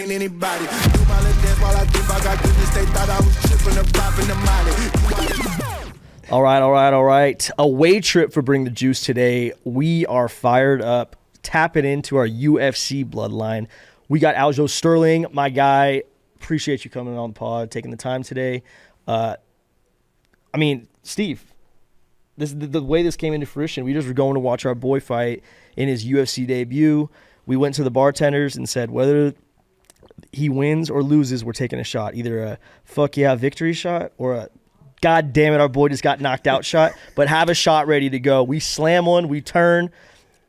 ain't anybody. Do my little dance while I think I got goodness. They thought I was tripping or popping the molly. All right. Away trip for Bring the Juice today. We are fired up, tapping into our UFC bloodline. We got Aljamain Sterling, my guy. Appreciate you coming on the pod, taking the time today. Steve, the way this came into fruition, we just were going to watch our boy fight in his UFC debut. We went to the bartenders and said whether he wins or loses, we're taking a shot. Either a fuck yeah victory shot or a God damn it, our boy just got knocked out shot, but have a shot ready to go. We slam one, we turn.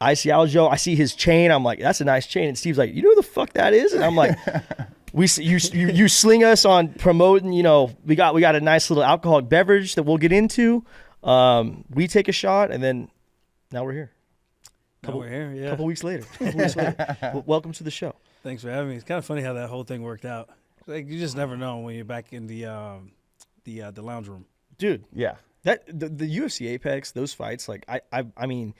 I see Aljo, I see his chain. I'm like, that's a nice chain. And Steve's like, you know who the fuck that is? And I'm like, you sling us on promoting, we got a nice little alcoholic beverage that we'll get into. We take a shot, and then now we're here. A couple weeks later. Welcome to the show. Thanks for having me. It's kind of funny how that whole thing worked out. Like, you just never know when you're back in the lounge room. Dude. Yeah. That the UFC Apex, those fights, like I mean,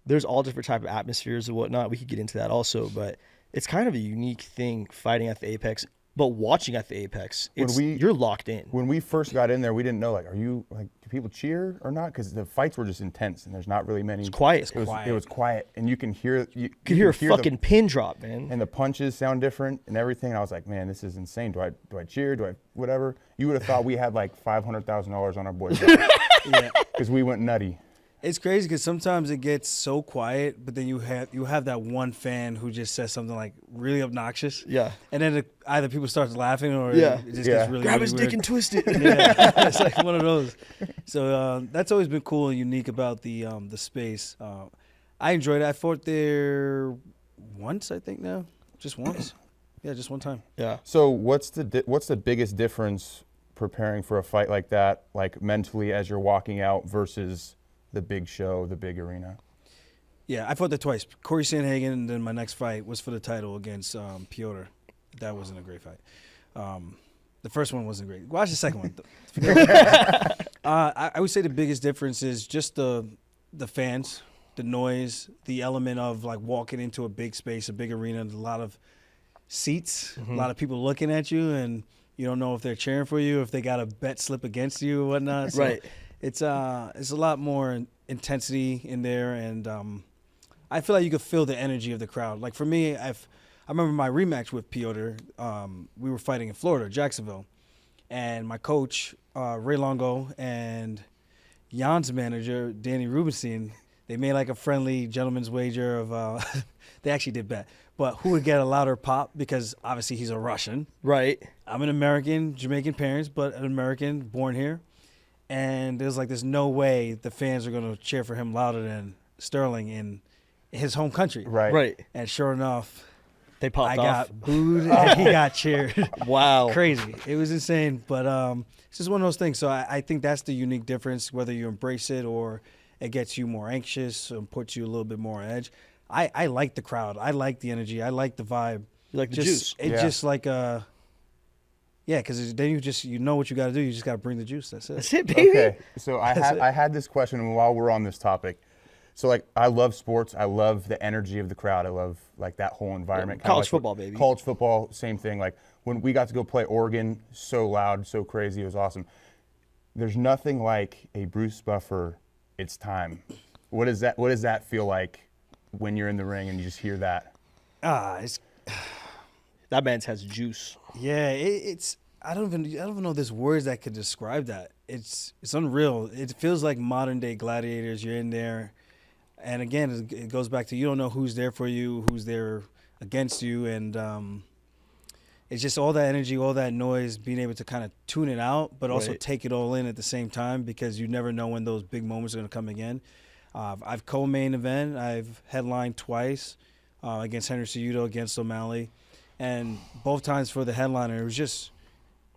there's all different type of atmospheres and whatnot. We could get into that also, but it's kind of a unique thing fighting at the Apex, but watching at the Apex, you're locked in. When we first got in there, we didn't know, do people cheer or not? Because the fights were just intense, and there's not really many. It's quiet. It was quiet, and you can hear a fucking pin drop, man. And the punches sound different and everything. And I was like, man, this is insane. Do I cheer? Do I whatever? You would have thought we had like $500,000 on our boys. Yeah, because we went nutty. It's crazy because sometimes it gets so quiet, but then you have that one fan who just says something like really obnoxious. Yeah. And then either people start laughing or it just gets really grab really his weird. dick and twist it. Yeah, it's like one of those. So that's always been cool and unique about the space. I enjoyed it. I fought there once, I think now, just once. Yeah, just one time. Yeah. So what's the biggest difference preparing for a fight like that, like mentally as you're walking out versus the big show, the big arena? Yeah, I fought there twice. Corey Sandhagen, and then my next fight was for the title against Piotr. That wasn't a great fight. The first one wasn't great. Watch the second one. I would say the biggest difference is just the fans, the noise, the element of like walking into a big space, a big arena, a lot of seats, a lot of people looking at you, and you don't know if they're cheering for you, if they got a bet slip against you or whatnot. So right. It's a lot more intensity in there, and I feel like you could feel the energy of the crowd. Like for me, I remember my rematch with Piotr. We were fighting in Florida, Jacksonville, and my coach Ray Longo and Jan's manager Danny Rubenstein, they made like a friendly gentleman's wager of they actually did bet, but who would get a louder pop, because obviously he's a Russian. Right. I'm an American, Jamaican parents, but an American born here. And there's no way the fans are going to cheer for him louder than Sterling in his home country. Right. And sure enough, they popped I off. got booed and he got cheered. Wow. Crazy. It was insane. But it's just one of those things. So I think that's the unique difference, whether you embrace it or it gets you more anxious and puts you a little bit more on edge. I like the crowd. I like the energy. I like the vibe. You like the juice. It's just like a... Yeah, because then you know what you got to do. You just got to bring the juice. That's it. That's it, baby. Okay, so I had this question while we're on this topic. So like, I love sports. I love the energy of the crowd. I love like that whole environment. College football, baby. College football, same thing. Like when we got to go play Oregon, so loud, so crazy, it was awesome. There's nothing like a Bruce Buffer. It's time. What does that feel like when you're in the ring and you just hear that? That man has juice. Yeah, it's I don't even know there's words that could describe that. It's unreal. It feels like modern day gladiators. You're in there, and again, it goes back to you don't know who's there for you, who's there against you, and it's just all that energy, all that noise, being able to kind of tune it out, but also take it all in at the same time, because you never know when those big moments are going to come again. I've co-main event. I've headlined twice against Henry Cejudo, against O'Malley. And both times for the headliner, it was just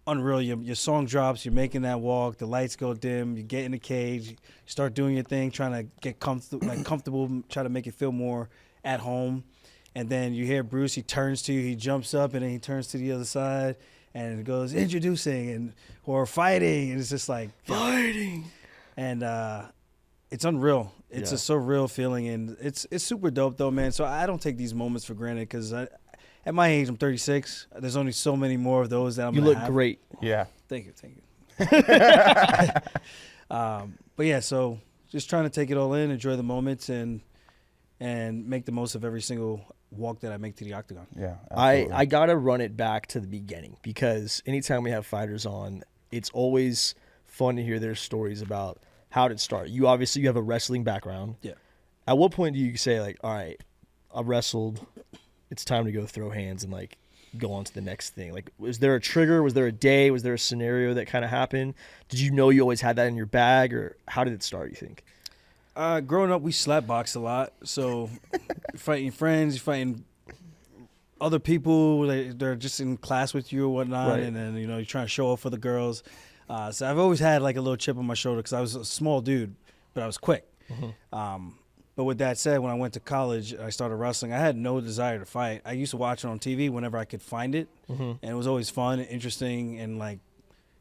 unreal. Your song drops, you're making that walk, the lights go dim, you get in the cage, you start doing your thing, trying to get comfortable, try to make it feel more at home. And then you hear Bruce, he turns to you, he jumps up, and then he turns to the other side, and it goes, introducing, or fighting, and it's just like, fighting. And it's unreal. It's a surreal feeling, and it's super dope, though, man. So I don't take these moments for granted, because at my age, I'm 36. There's only so many more of those that I'm You gonna look have. great. Yeah. Thank you. But yeah, so just trying to take it all in, enjoy the moments, and make the most of every single walk that I make to the octagon. Yeah. Absolutely. I gotta run it back to the beginning, because anytime we have fighters on, it's always fun to hear their stories about how did it start. You have a wrestling background. Yeah. At what point do you say, like, all right, I wrestled, it's time to go throw hands and like go on to the next thing? Like, was there a trigger? Was there a day? Was there a scenario that kind of happened? Did you know you always had that in your bag, or how did it start, you think? Growing up, we slap boxed a lot. So you're fighting friends, you're fighting other people. They're just in class with you or whatnot. Right. And then, you're trying to show off for the girls. So I've always had like a little chip on my shoulder because I was a small dude, but I was quick. But with that said, when I went to college, I started wrestling. I had no desire to fight. I used to watch it on TV whenever I could find it. And it was always fun and interesting, and like,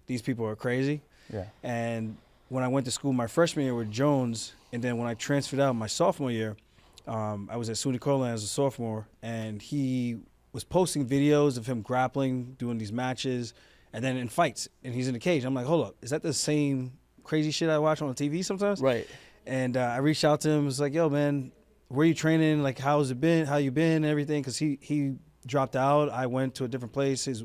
these people are crazy. Yeah. And when I went to school my freshman year with Jones, and then when I transferred out my sophomore year, I was at SUNY Cortland as a sophomore, and he was posting videos of him grappling, doing these matches, and then in fights, and he's in the cage. I'm like, hold up, is that the same crazy shit I watch on the TV sometimes? Right. And I reached out to him. Was like, yo, man, where you training? Like, how's it been? How you been? And everything. Because he dropped out. I went to a different place. He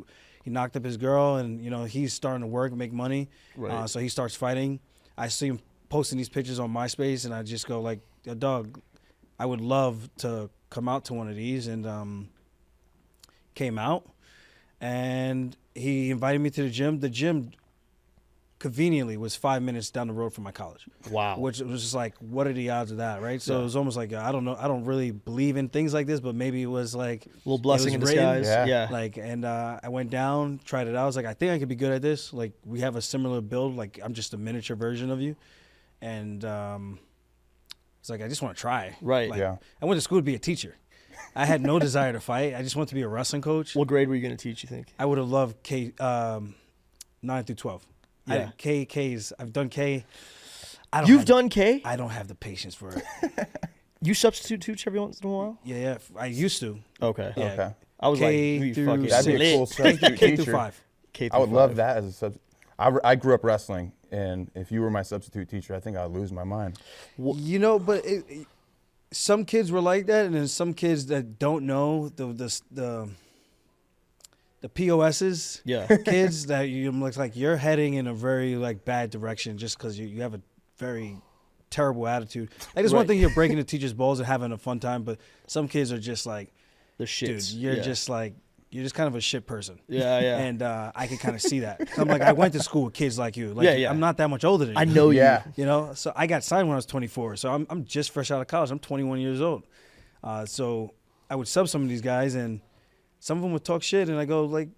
knocked up his girl, and he's starting to work, make money. Right. So he starts fighting. I see him posting these pictures on MySpace, and I just go like, yo, dog, I would love to come out to one of these, and came out, and he invited me to the gym. The gym conveniently was 5 minutes down the road from my college. Wow. Which was just like, what are the odds of that, right? So it was almost like, I don't know, I don't really believe in things like this, but maybe it was like A little blessing in it was written. disguise. Yeah. Yeah. And I went down, tried it out. I was like, I think I could be good at this. Like, we have a similar build. Like, I'm just a miniature version of you. And it's like, I just want to try. Right. Like, Yeah. I went to school to be a teacher. I had no desire to fight. I just wanted to be a wrestling coach. What grade were you going to teach, you think? I would have loved 9 through 12. Yeah. Ks. I've done K. You've done K? I don't have the patience for it. You substitute teach every once in a while? Yeah. I used to. Okay. Yeah. Okay. I was K like, you through fucking That'd be a lit. cool substitute K through teacher. 5. K I would through love five. that as a substitute. I grew up wrestling, and if you were my substitute teacher, I think I'd lose my mind. But some kids were like that, and then some kids that don't know the POSs, Yeah. kids that you looks like you're heading in a very like bad direction just because you have a very terrible attitude. Like, there's one Right. thing you're breaking the teacher's balls and having a fun time, but some kids are just like, The dude, shits. you're Yeah. just like, you're just kind of a shit person. Yeah, yeah. And I can kind of see that. 'Cause I'm like, I went to school with kids like you. Like, Yeah, yeah. I'm not that much older than you. I know Yeah. you. So I got signed when I was 24. So I'm just fresh out of college. I'm 21 years old. So I would sub some of these guys, and some of them would talk shit, and I go like,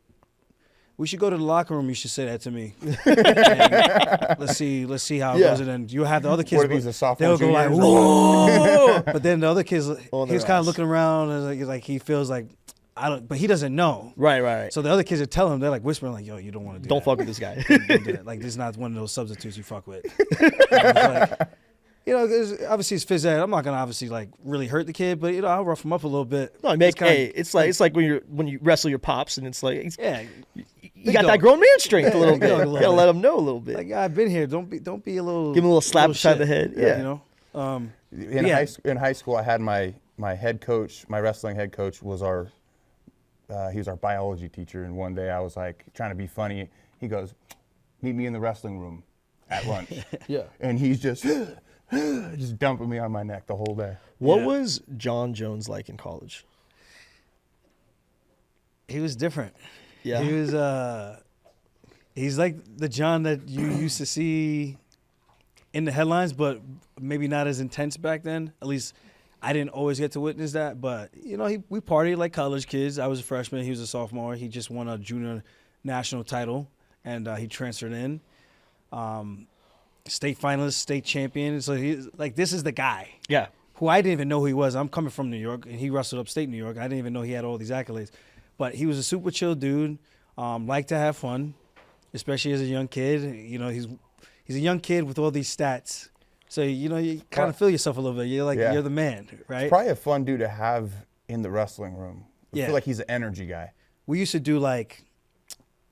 we should go to the locker room. You should say that to me. And let's see how it Yeah. goes. And then you have the other kids. What if he's a sophomore, They'll go junior like, or whoa. But then the other kids, On he was their kind ass. of looking around, and like he feels like, I don't, but he doesn't know. Right. So the other kids are telling him, they're like whispering, like, yo, you don't want to do Don't that. fuck with this guy. Don't do that. Like, this is not one of those substitutes you fuck with. And it's like, 'cause obviously it's phys ed. I'm not gonna obviously like really hurt the kid, but I'll rough him up a little bit. No, it's like when you wrestle your pops, and it's like Yeah, you got dog. that grown man strength a little Big bit. dog a You little gotta bit. let him know a little bit. like, I've been here. Don't be a little. Give him a little slap beside shit. the head. Yeah. Yeah. Yeah. In high school, I had my head coach, my wrestling head coach was he was our biology teacher, and one day I was like trying to be funny. He goes, "Meet me in the wrestling room at lunch." Yeah. And he's just dumping me on my neck the whole day. What Yeah. was Jon Jones like in college? He was different. Yeah. He was. He's like the John that you used to see in the headlines, but maybe not as intense back then. At least I didn't always get to witness that. But we partied like college kids. I was a freshman. He was a sophomore. He just won a junior national title, and he transferred in. State finalist, state champion. So he's like, this is the guy Yeah. who I didn't even know who he was. I'm coming from New York, and he wrestled upstate New York. I didn't even know he had all these accolades. But he was a super chill dude, liked to have fun, especially as a young kid. He's a young kid with all these stats. So, you kind of feel yourself a little bit. You're like, Yeah. you're the man, right? Probably a fun dude to have in the wrestling room. I Yeah. feel like he's an energy guy. We used to do like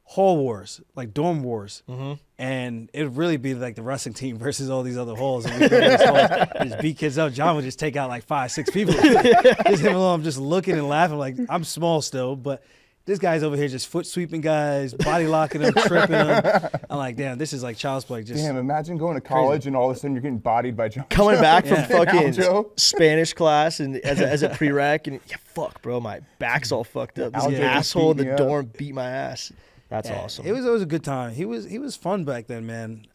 hall wars, like dorm wars, Mm-hmm. and it would really be like the wrestling team versus all these other halls. And we go to these halls, just beat kids up. John would just take out like 5, 6 people. Just him alone, just looking and laughing. Like, I'm small still, but this guy's over here just foot sweeping guys, body locking them, tripping them. I'm like, damn, this is like child's play. Just Damn, imagine going to college and all of a sudden you're getting bodied by Jon Coming Jones. back from Yeah. fucking Aljo. Spanish class and as a prereq, and yeah, fuck, bro, my back's all fucked up. This Aljo just asshole in beat the me up. dorm beat my ass. That's Yeah, awesome. It was always a good time. He was fun back then, man.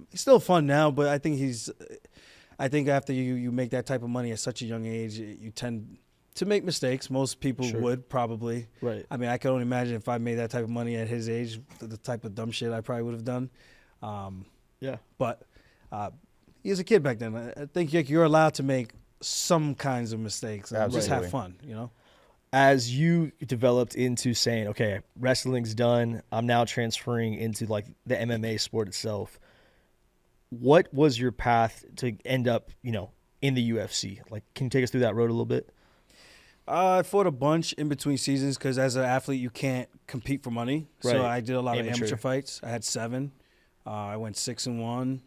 He's still fun now, but I think after you make that type of money at such a young age, you tend to make mistakes. Most people Sure. would probably. Right. I mean, I can only imagine if I made that type of money at his age, the type of dumb shit I probably would have done. Yeah. But he was a kid back then. I think you're allowed to make some kinds of mistakes and just have Absolutely. fun, you know? As you developed into saying, okay, wrestling's done, I'm now transferring into like the MMA sport itself. What was your path to end up, in the UFC? Like, can you take us through that road a little bit? I fought a bunch in between seasons because as an athlete, you can't compete for money. Right. So I did a lot of Amateur. amateur fights. I had 7. I went 6-1.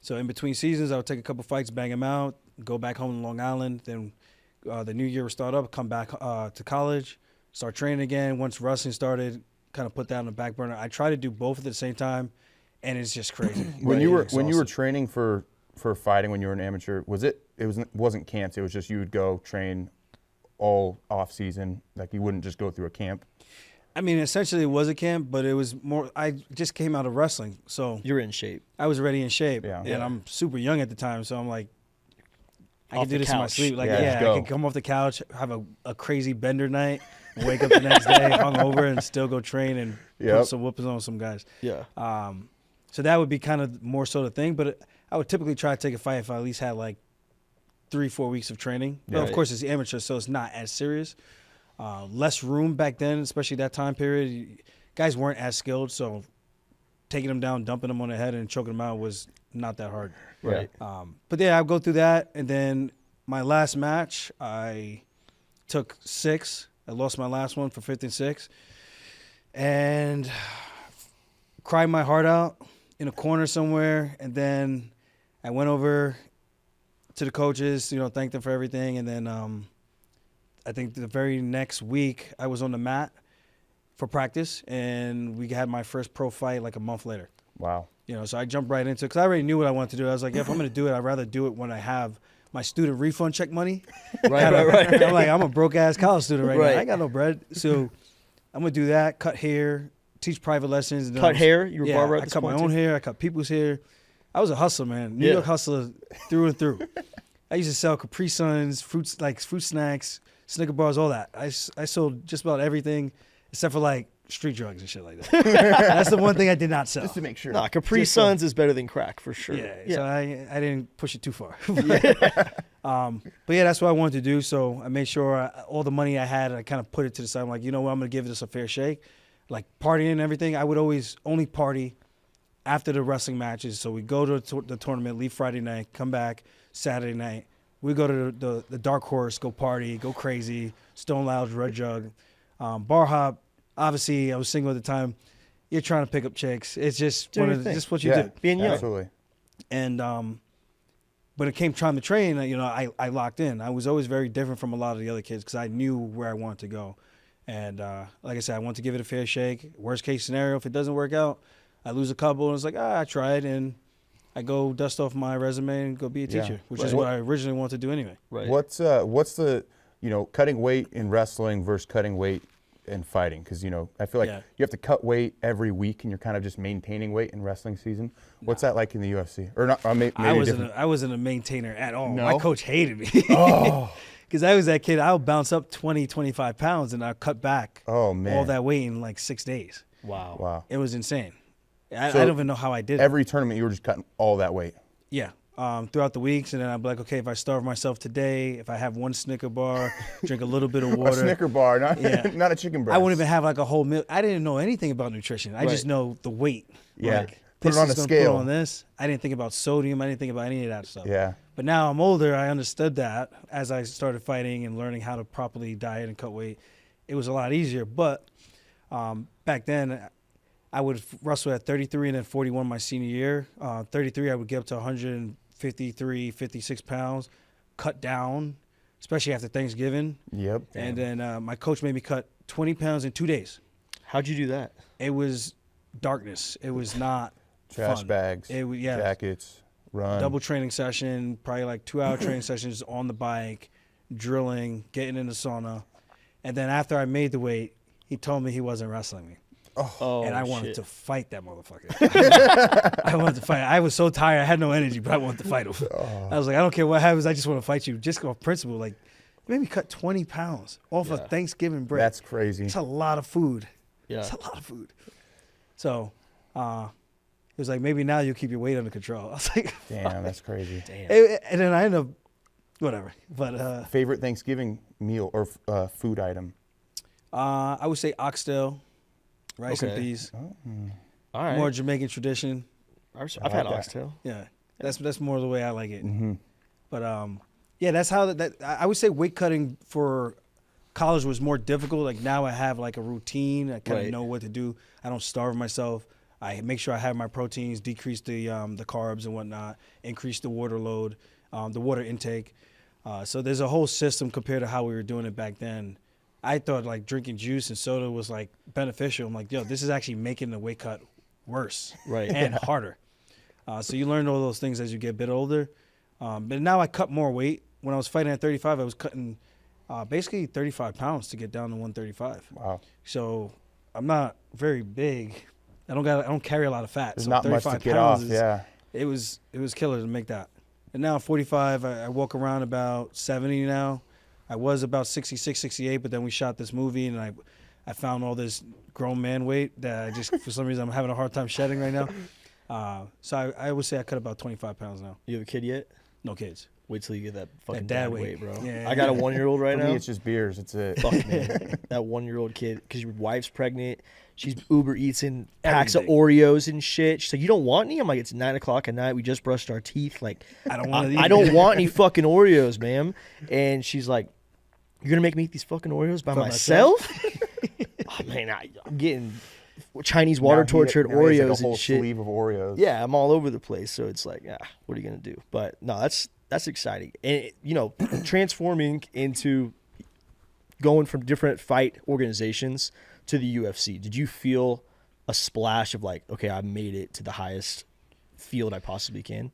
So in between seasons, I would take a couple fights, bang them out, go back home to Long Island. Then the new year would start up, come back to college, start training again. Once wrestling started, kind of put that on the back burner. I try to do both at the same time, and it's just crazy. When Right. you were Exhausted. training for fighting when you were an amateur, wasn't camps, it was just you would go train all off season, like you wouldn't just go through a camp? I mean, essentially it was a camp, but it was more, I just came out of wrestling. So You're in shape. I was already in shape, Yeah. and Yeah. I'm super young at the time, so I'm like, I Off can do the this in my couch. sleep. Like, Yeah, let's I go. can come off the couch, have a crazy bender night, wake up the next day hungover, and still go train and Yep. put some whoopings on some guys. Yeah. So that would be kind of more so the thing, but I would typically try to take a fight if I at least had like 3-4 weeks of training. But Right. of course, it's amateur, so it's not as serious. Less room back then, especially that time period. Guys weren't as skilled, so taking them down, dumping them on the head, and choking them out was not that hard. Right. But yeah, I'll go through that, and then my last match, I took 6. I lost my last one for 5th and 6, and cried my heart out in a corner somewhere. And then I went over to the coaches, thanked them for everything, and then I think the very next week I was on the mat for practice, and we had my first pro fight like a month later. Wow. So I jumped right into it because I already knew what I wanted to do. I was like, if I'm going to do it, I'd rather do it when I have my student refund check money. Right. I'm like, I'm a broke-ass college student right Right. now. I ain't got no bread. So I'm going to do that, cut hair, teach private lessons. And then Cut hair? You were yeah, barber at I this cut my point, own too? hair. I cut people's hair. I was a hustler, man. New Yeah. York hustler through and through. I used to sell Capri Suns, fruit snacks, Snicker bars, all that. I sold just about everything except for like street drugs and shit like that. That's the one thing I did not sell. Just to make sure. Nah, Capri Just Suns is better than crack for sure. Yeah, so I didn't push it too far. But yeah, that's what I wanted to do. So I made sure all the money I had, I kind of put it to the side. I'm like, you know what, I'm going to give this a fair shake. Like partying and everything, I would always only party after the wrestling matches. So we go to the tournament, leave Friday night, come back Saturday night. We go to the Dark Horse, go party, go crazy, Stone Lounge, Red Jug, bar hop. Obviously, I was single at the time. You're trying to pick up chicks. It's just just what you Yeah, do. Being young. absolutely. And when it came time to train, I locked in. I was always very different from a lot of the other kids because I knew where I wanted to go. And like I said, I want to give it a fair shake. Worst case scenario, if it doesn't work out, I lose a couple, and it's like, I tried, and I go dust off my resume and go be a Yeah. teacher, which Right. is what I originally wanted to do anyway. Right. What's the cutting weight in wrestling versus cutting weight in fighting? Because I feel like Yeah. you have to cut weight every week, and you're kind of just maintaining weight in wrestling season. What's that like in the UFC? Or not? Maybe I different. wasn't a maintainer at all. No? My coach hated me. Oh, Because I was that kid, I would bounce up 20, 25 pounds, and I'd cut back oh man. all that weight in like 6 days. Wow. Wow. It was insane. I So don't even know how I did it. Every tournament, you were just cutting all that weight. Yeah. Throughout the weeks, and then I'd be like, okay, if I starve myself today, if I have one Snicker bar, drink a little bit of A water. Snicker bar, not Yeah. not a chicken breast. I wouldn't even have like a whole meal. I didn't know anything about nutrition. I Right. just know the weight. Yeah. Like, Put this it on is a gonna scale. Put on this. I didn't think about sodium. I didn't think about any of that stuff. Yeah. But now I'm older. I understood that as I started fighting and learning how to properly diet and cut weight. it was a lot easier. But back then, I would wrestle at 33 and then 41 my senior year. 33, I would get up to 153, 56 pounds, cut down, especially after Thanksgiving. Yep. And then my coach made me cut 20 pounds in 2 days. How'd you do that? It was darkness. It was not Trash fun. bags, Yeah. jackets, run. Double training session, probably like 2-hour training sessions on the bike, drilling, getting in the sauna. And then after I made the weight, he told me he wasn't wrestling me. Oh, And I wanted shit. to fight that motherfucker. I wanted to fight. I was so tired. I had no energy, but I wanted to fight him. I was like, I don't care what happens. I just want to fight you. Just off principle. Like, you made me cut 20 pounds off of Thanksgiving break. That's crazy. It's a lot of food. Yeah. It's a lot of food. So, he was like, maybe now you'll keep your weight under control. I was like, Damn, that's crazy. Damn. and then I ended up, whatever. But Favorite Thanksgiving meal or food item? I would say oxtail, rice and Okay. peas. All right. More Jamaican tradition. I've I had like that. oxtail. Yeah, that's more the way I like it. Mm-hmm. But yeah, that's how that I would say weight cutting for college was more difficult. Like now I have like a routine. I kind of Right. know what to do. I don't starve myself. I make sure I have my proteins, decrease the carbs and whatnot, increase the water load, the water intake. So there's a whole system compared to how we were doing it back then. I thought like drinking juice and soda was like beneficial. I'm like, yo, this is actually making the weight cut worse Right. and harder. So you learn all those things as you get a bit older. But now I cut more weight. When I was fighting at 35, I was cutting basically 35 pounds to get down to 135. Wow. So I'm not very big. I don't carry a lot of fat. There's so not much to 35 get pounds off. is- Yeah. It was killer to make that. And now I'm 45. I walk around about 70 now. I was about 66, 68, but then we shot this movie and I found all this grown man weight that I just, for some reason, I'm having a hard time shedding right now. So I would say I cut about 25 pounds now. You have a kid yet? No kids. Wait till you get that fucking dad dad weight. weight, bro. Yeah. I got a 1-year-old right For now. me, it's just beers. It's it. Fuck, man. That 1-year-old kid, because your wife's pregnant. She's Uber eating packs of Everything. Oreos and shit. She's like, you don't want any? I'm like, it's 9 o'clock at night. We just brushed our teeth. Like, I don't want to eat. I don't want any fucking Oreos, ma'am. And she's like, you're going to make me eat these fucking Oreos by myself? Oh, man, I'm getting Chinese water Now he- tortured now he has, Oreos like a whole and shit. sleeve of Oreos. Yeah, I'm all over the place. So it's like, what are you going to do? But no, that's exciting. And, transforming into going from different fight organizations to the UFC, did you feel a splash of like, okay, I made it to the highest field I possibly can?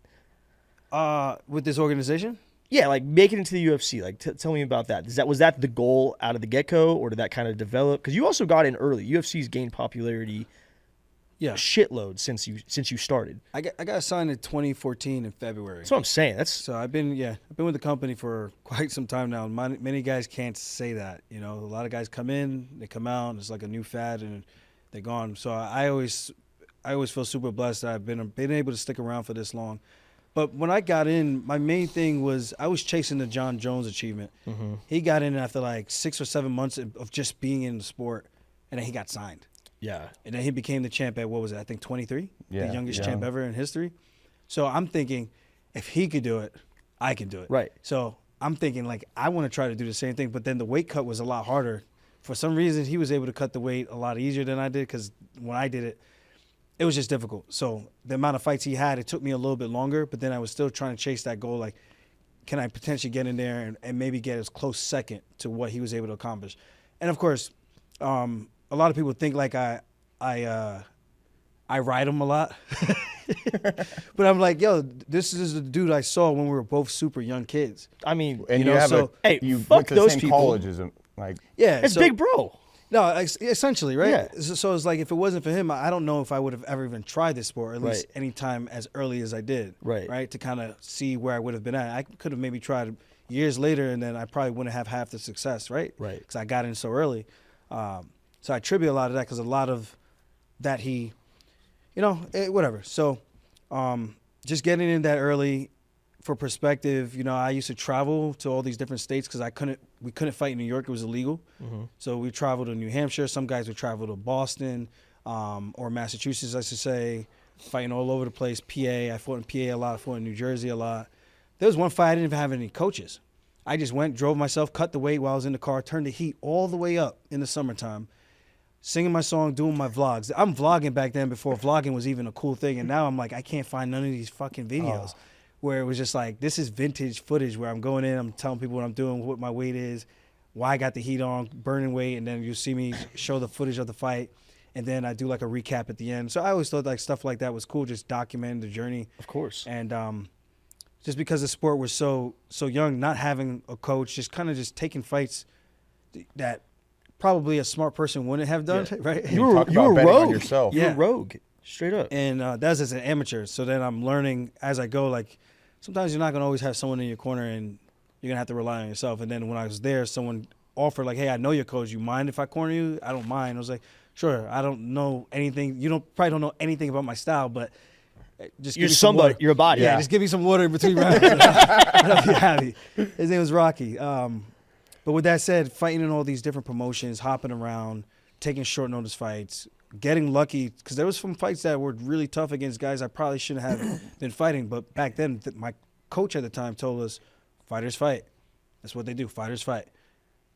With this organization? Yeah, like make it into the UFC. Like, tell me about that. Was that the goal out of the get-go, or did that kind of develop? Because you also got in early. UFC's gained popularity Yeah. a shitload since you started. I got signed in 2014 in February. That's what I'm saying. That's So I've been with the company for quite some time now. Many guys can't say that. A lot of guys come in, they come out, and it's like a new fad, and they're gone. So I always feel super blessed that I've been able to stick around for this long. But when I got in, my main thing was I was chasing the Jon Jones achievement. Mm-hmm. He got in after like 6 or 7 months of just being in the sport, and then he got signed. yeah. And then he became the champ at, what was it, I think 23? Yeah, The youngest young. champ ever in history. So I'm thinking, if he could do it, I can do it. Right. So I'm thinking, like, I want to try to do the same thing. But then the weight cut was a lot harder. For some reason, he was able to cut the weight a lot easier than I did, because when I did it, it was just difficult. So the amount of fights he had, it took me a little bit longer. But then I was still trying to chase that goal, like, can I potentially get in there and maybe get as close second to what he was able to accomplish? And, of course, a lot of people think, like, I ride him a lot. But I'm like, yo, this is the dude I saw when we were both super young kids. I mean, And You you, know, have so- Hey, you fuck went to the those same people. college as him. Like, Yeah. it's so, big bro. No, essentially, right? Yeah. So it's like, if it wasn't for him, I don't know if I would have ever even tried this sport, or at least Right. any time as early as I did. Right. Right. To kind of see where I would have been at. I could have maybe tried years later, and then I probably wouldn't have half the success. Right. Right. Because I got in so early. So I attribute a lot of that, because a lot of that he, whatever. So just getting in that early. For perspective, I used to travel to all these different states because we couldn't fight in New York. It was illegal. Mm-hmm. So we traveled to New Hampshire. Some guys would travel to Boston or Massachusetts, I should say, fighting all over the place. PA, I fought in PA a lot. I fought in New Jersey a lot. There was one fight I didn't even have any coaches. I just went, drove myself, cut the weight while I was in the car, turned the heat all the way up in the summertime, singing my song, doing my vlogs. I'm vlogging back then before vlogging was even a cool thing, and now I'm like, I can't find none of these fucking videos where it was just like, this is vintage footage where I'm going in, I'm telling people what I'm doing, what my weight is, why I got the heat on, burning weight, and then you see me show the footage of the fight, and then I do like a recap at the end. So I always thought like stuff like that was cool, just documenting the journey. Of course. And just because the sport was so young, not having a coach, just kind of just taking fights that probably a smart person wouldn't have done, right? You were Talk about betting on rogue. yourself. You Yeah. were rogue. Straight up. And that's as an amateur. So then I'm learning as I go. Like sometimes you're not gonna always have someone in your corner, and you're gonna have to rely on yourself. And then when I was there, someone offered like, "Hey, I know your coach. You mind if I corner you?" I don't mind. I was like, "Sure." I don't know anything. You probably don't know anything about my style, but just give You're me some somebody. water. You're a body. Yeah, just give me some water in between rounds. And I'll be happy. His name was Rocky. But with that said, fighting in all these different promotions, hopping around, taking short notice fights, getting lucky, because there was some fights that were really tough against guys I probably shouldn't have been fighting. But back then, my coach at the time told us, fighters fight. That's what they do. Fighters fight.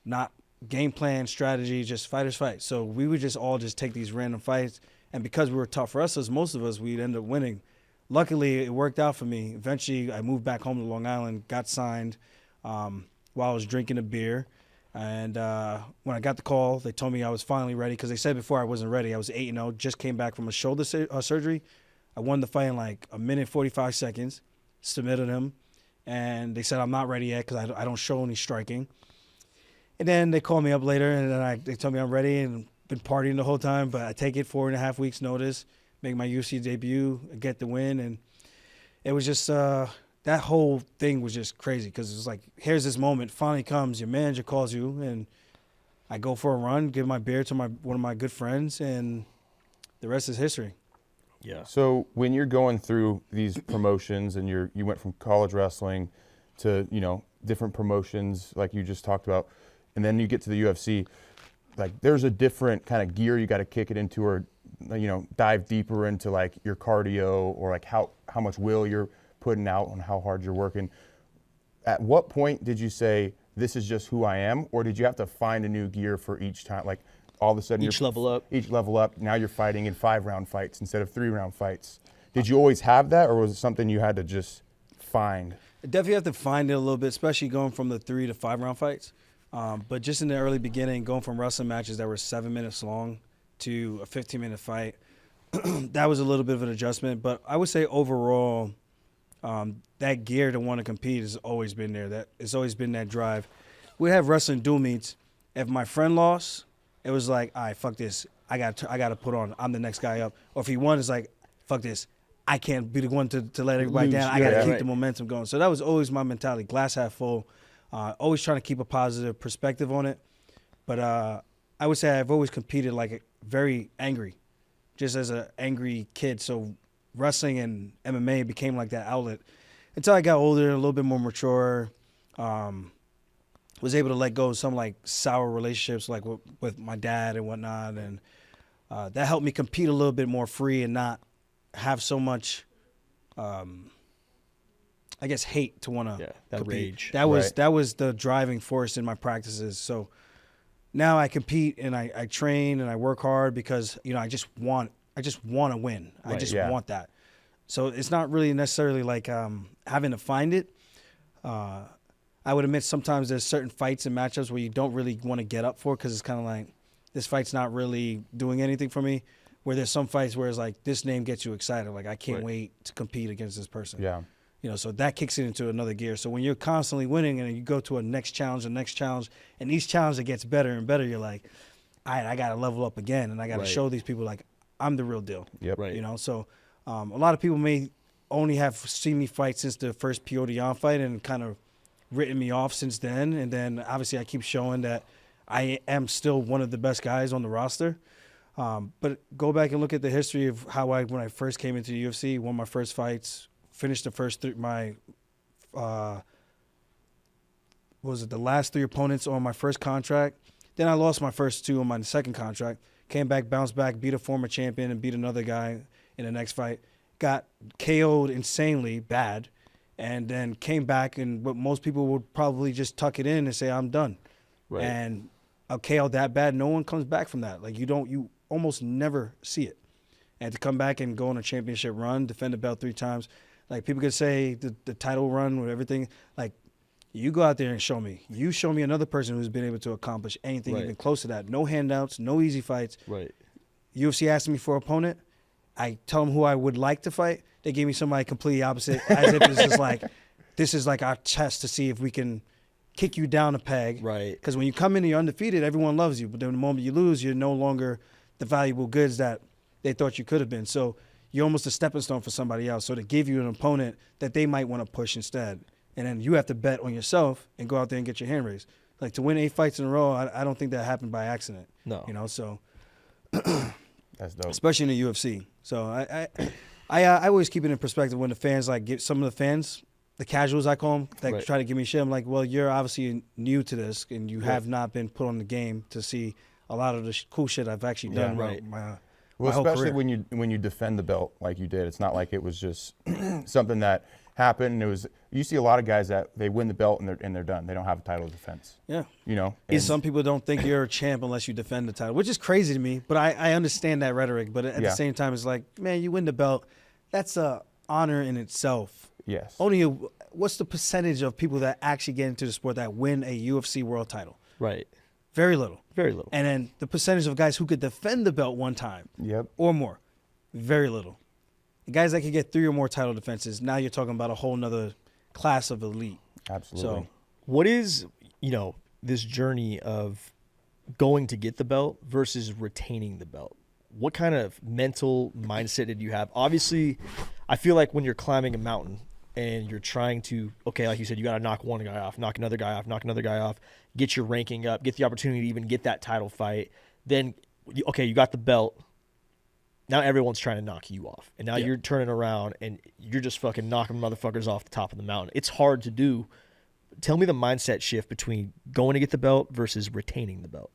Not game plan, strategy, just fighters fight. So we would just all just take these random fights. And because we were tough wrestlers, most of us, we'd end up winning. Luckily, it worked out for me. Eventually, I moved back home to Long Island, got signed while I was drinking a beer. And when I got the call, they told me I was finally ready, because they said before I wasn't ready. I was 8-0, just came back from a shoulder surgery. I won the fight in like a minute 45 seconds, submitted him. And they said I'm not ready yet because I don't show any striking. And then they called me up later, and then they told me I'm ready, and been partying the whole time. But I take it 4.5 weeks notice, make my UFC debut, get the win. And it was just that whole thing was just crazy, because it was like, here's this moment, finally comes, your manager calls you, and I go for a run, give my beer to one of my good friends, and the rest is history. Yeah. So when you're going through these promotions, and you went from college wrestling to, different promotions like you just talked about, and then you get to the UFC, like there's a different kind of gear you got to kick it into, or dive deeper into like your cardio, or like how much will you're putting out on how hard you're working. At what point did you say, this is just who I am, or did you have to find a new gear for each time? Like all of a sudden Each level up. Now you're fighting in 5-round fights instead of 3-round fights. Did you always have that, or was it something you had to just find? I definitely have to find it a little bit, especially going from the 3 to 5 round fights. But just in the early beginning, going from wrestling matches that were 7 minutes long to a 15-minute fight, that was a little bit of an adjustment. But I would say overall, that gear to want to compete has always been there. It's always been that drive. We have wrestling dual meets. If my friend lost, it was like, all right, fuck this. I got to put on. I'm the next guy up. Or if he won, it's like, fuck this. I can't be the one to let everybody down. I got to keep the momentum going. So that was always my mentality, glass half full. Always trying to keep a positive perspective on it. But I would say I've always competed like very angry, just as an angry kid. So wrestling and MMA became like that outlet. Until I got older, a little bit more mature, was able to let go of some like sour relationships like with my dad and whatnot. And that helped me compete a little bit more free and not have so much, I guess, hate to want to that compete. rage. That was the driving force in my practices. So now I compete and I train and I work hard because I just want to win. I just want that. So it's not really necessarily like having to find it. I would admit sometimes there's certain fights and matchups where you don't really want to get up for, because it's kind of like, this fight's not really doing anything for me. Where there's some fights where it's like, this name gets you excited. Like, I can't wait to compete against this person. Yeah. So that kicks it into another gear. So when you're constantly winning and you go to a next challenge, and each challenge that gets better and better, you're like, all right, I got to level up again, and I got to show these people like I'm the real deal. Yep. Right. So a lot of people may only have seen me fight since the first P.O. Dion fight and kind of written me off since then. And then obviously I keep showing that I am still one of the best guys on the roster. But go back and look at the history of how when I first came into the UFC, won my first fights, finished the first the last 3 opponents on my first contract. Then I lost my first 2 on my second contract. Came back, bounced back, beat a former champion and beat another guy in the next fight. Got KO'd insanely bad. and then came back, and what most people would probably just tuck it in and say, I'm done. Right. And a KO that bad, no one comes back from that. Like, you almost never see it. And to come back and go on a championship run, defend the belt 3 times, like people could say the title run with everything, like you go out there and show me. You show me another person who's been able to accomplish anything even close to that. No handouts, no easy fights. Right. UFC asked me for an opponent. I tell them who I would like to fight. They gave me somebody completely opposite, as if it's just like, this is like our test to see if we can kick you down a peg. Right. Because when you come in and you're undefeated, everyone loves you. But then the moment you lose, you're no longer the valuable goods that they thought you could have been. So you're almost a stepping stone for somebody else. So to give you an opponent that they might want to push instead. And then you have to bet on yourself and go out there and get your hand raised. Like, to win 8 fights in a row, I don't think that happened by accident. No. You know, so That's dope. especially in the UFC. So I always keep it in perspective when the fans, like, get some of the fans, the casuals I call them, that try to give me shit. I'm like, well, you're obviously new to this, and you have not been put on the game to see a lot of the cool shit I've actually done. My whole especially career. when you defend the belt like you did. It's not like it was just something that happened. It was, you see a lot of guys that they win the belt and they're done. They don't have a title defense. Yeah. You know? And some people don't think you're a champ unless you defend the title, which is crazy to me. But I understand that rhetoric. But at the same time, it's like, man, you win the belt. That's a honor in itself. Yes. What's the percentage of people that actually get into the sport that win a UFC world title? Right. Very little. Very little. And then the percentage of guys who could defend the belt one time or more, very little. The guys that could get 3 or more title defenses, now you're talking about a whole nother class of elite. Absolutely. So, What is, this journey of going to get the belt versus retaining the belt? What kind of mental mindset did you have? Obviously, I feel like when you're climbing a mountain and you're trying to, okay, like you said, you got to knock one guy off, knock another guy off, knock another guy off, get your ranking up, get the opportunity to even get that title fight. Then, okay, you got the belt. Now everyone's trying to knock you off. And now you're turning around and you're just fucking knocking motherfuckers off the top of the mountain. It's hard to do. Tell me the mindset shift between going to get the belt versus retaining the belt.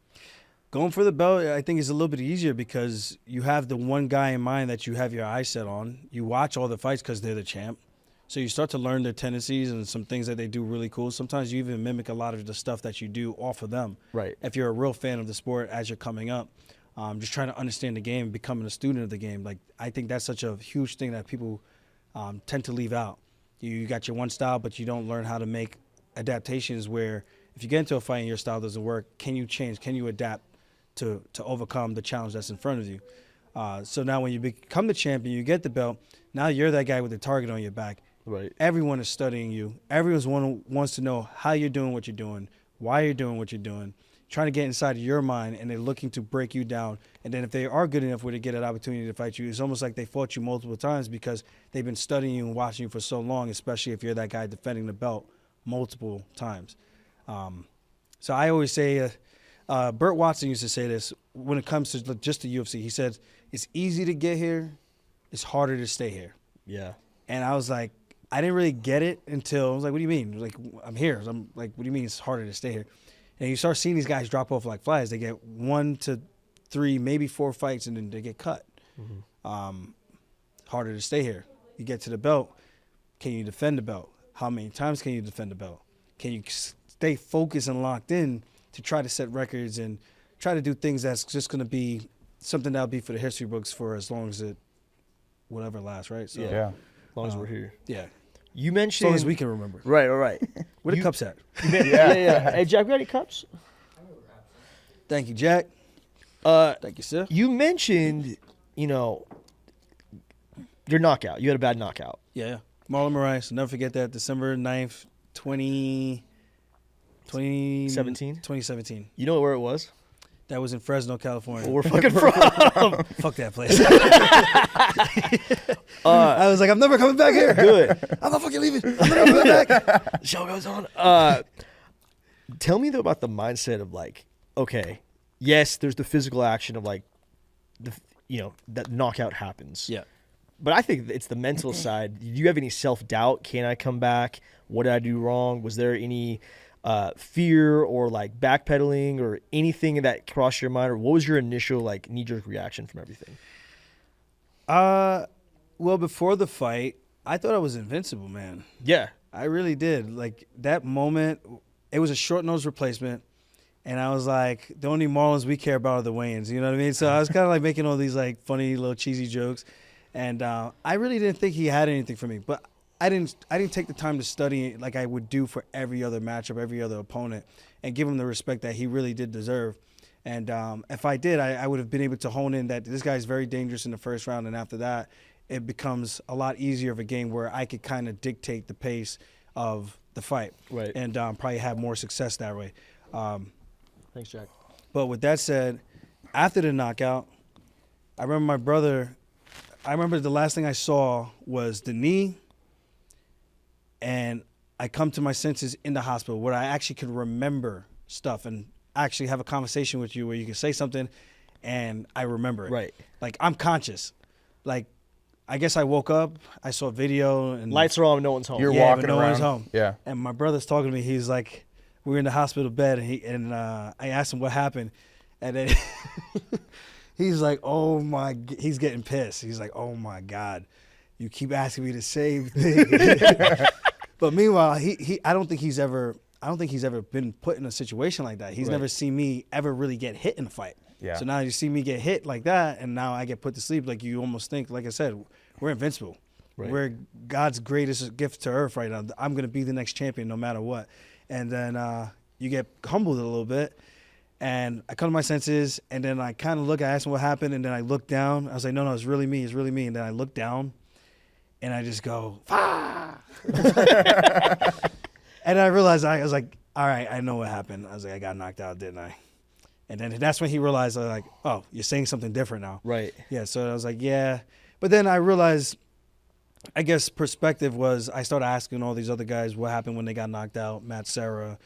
going for the belt, I think, is a little bit easier because you have the one guy in mind that you have your eyes set on. You watch all the fights because they're the champ. So you start to learn their tendencies and some things that they do really cool. Sometimes you even mimic a lot of the stuff that you do off of them. Right. If you're a real fan of the sport as you're coming up, just trying to understand the game, becoming a student of the game. Like, I think that's such a huge thing that people tend to leave out. You got your one style, but you don't learn how to make adaptations where if you get into a fight and your style doesn't work, can you change? Can you adapt to overcome the challenge that's in front of you? So now when you become the champion, you get the belt, now you're that guy with the target on your back. Right. Everyone is studying you. Everyone wants to know how you're doing what you're doing, why you're doing what you're doing, trying to get inside of your mind, and they're looking to break you down. And then if they are good enough where they get an opportunity to fight you, it's almost like they fought you multiple times because they've been studying you and watching you for so long, especially if you're that guy defending the belt multiple times. So I always say, Burt Watson used to say this when it comes to just the UFC. He said, it's easy to get here, it's harder to stay here. Yeah. And I was like, I didn't really get it until I was like, what do you mean? Like, I'm here. So I'm like, what do you mean it's harder to stay here? And you start seeing these guys drop off like flies. They get 1 to 3, maybe 4 fights, and then they get cut. Mm-hmm. Harder to stay here. You get to the belt. Can you defend the belt? How many times can you defend the belt? Can you stay focused and locked in to try to set records and try to do things that's just going to be something that'll be for the history books for as long as it whatever lasts, right? So, Yeah. As long as we're here. Yeah. You As mentioned. long as we can remember. Right, all right. Where the cups at? Yeah. Hey, Jack, we got any cups? Thank you, Jack. Thank you, sir. You mentioned, your knockout. You had a bad knockout. Yeah. Marlon Moraes. Never forget that. December 9th, 17? 2017. You know where it was? That was in Fresno, California. Where we're fucking from. Fuck that place. I was like, I'm never coming back here. Good. I'm not fucking leaving. I'm never coming back. The show goes on. Tell me, though, about the mindset of, like, okay, yes, there's the physical action of, like, that knockout happens. Yeah. But I think it's the mental side. Do you have any self-doubt? Can I come back? What did I do wrong? Was there any fear or, like, backpedaling or anything that crossed your mind? Or what was your initial, like, knee-jerk reaction from everything? Well, before the fight, I thought I was invincible, man. Yeah. I really did. Like, that moment, it was a short-nosed replacement, and I was like, the only Marlins we care about are the Wayans, you know what I mean? So I was kind of like making all these like funny little cheesy jokes, and I really didn't think he had anything for me. But I didn't take the time to study like I would do for every other matchup, every other opponent, and give him the respect that he really did deserve. And if I did, I would have been able to hone in that this guy's very dangerous in the first round, and after that, it becomes a lot easier of a game where I could kind of dictate the pace of the fight, Right. and probably have more success that way. Thanks, Jack. But with that said, after the knockout, I remember my brother. I remember the last thing I saw was the knee, and I come to my senses in the hospital where I actually can remember stuff and actually have a conversation with you where you can say something, and I remember it. Right. Like, I'm conscious. Like, I guess I woke up, I saw a video, and Lights are on, no one's home. You're yeah, walking but no around. one's home. Yeah. And my brother's talking to me. He's like, we were in the hospital bed, and I asked him what happened, and then he's like, he's getting pissed. He's like, oh my God, you keep asking me the same thing. But meanwhile, I don't think he's ever been put in a situation like that. He's Right. never seen me ever really get hit in a fight. Yeah. So now you see me get hit like that, and now I get put to sleep. Like, you almost think, like I said, we're invincible. Right. We're God's greatest gift to earth right now. I'm going to be the next champion no matter what. And then you get humbled a little bit. And I come to my senses, and then I kind of look, I ask him what happened, and then I look down. I was like, no, it's really me. It's really me. And then I look down, and I just go, ah! And I realized, I was like, all right, I know what happened. I was like, I got knocked out, didn't I? And then that's when he realized, like, oh, you're saying something different now. Right. Yeah, so I was like, yeah. But then I realized, I guess perspective was, I started asking all these other guys what happened when they got knocked out. Matt Serra.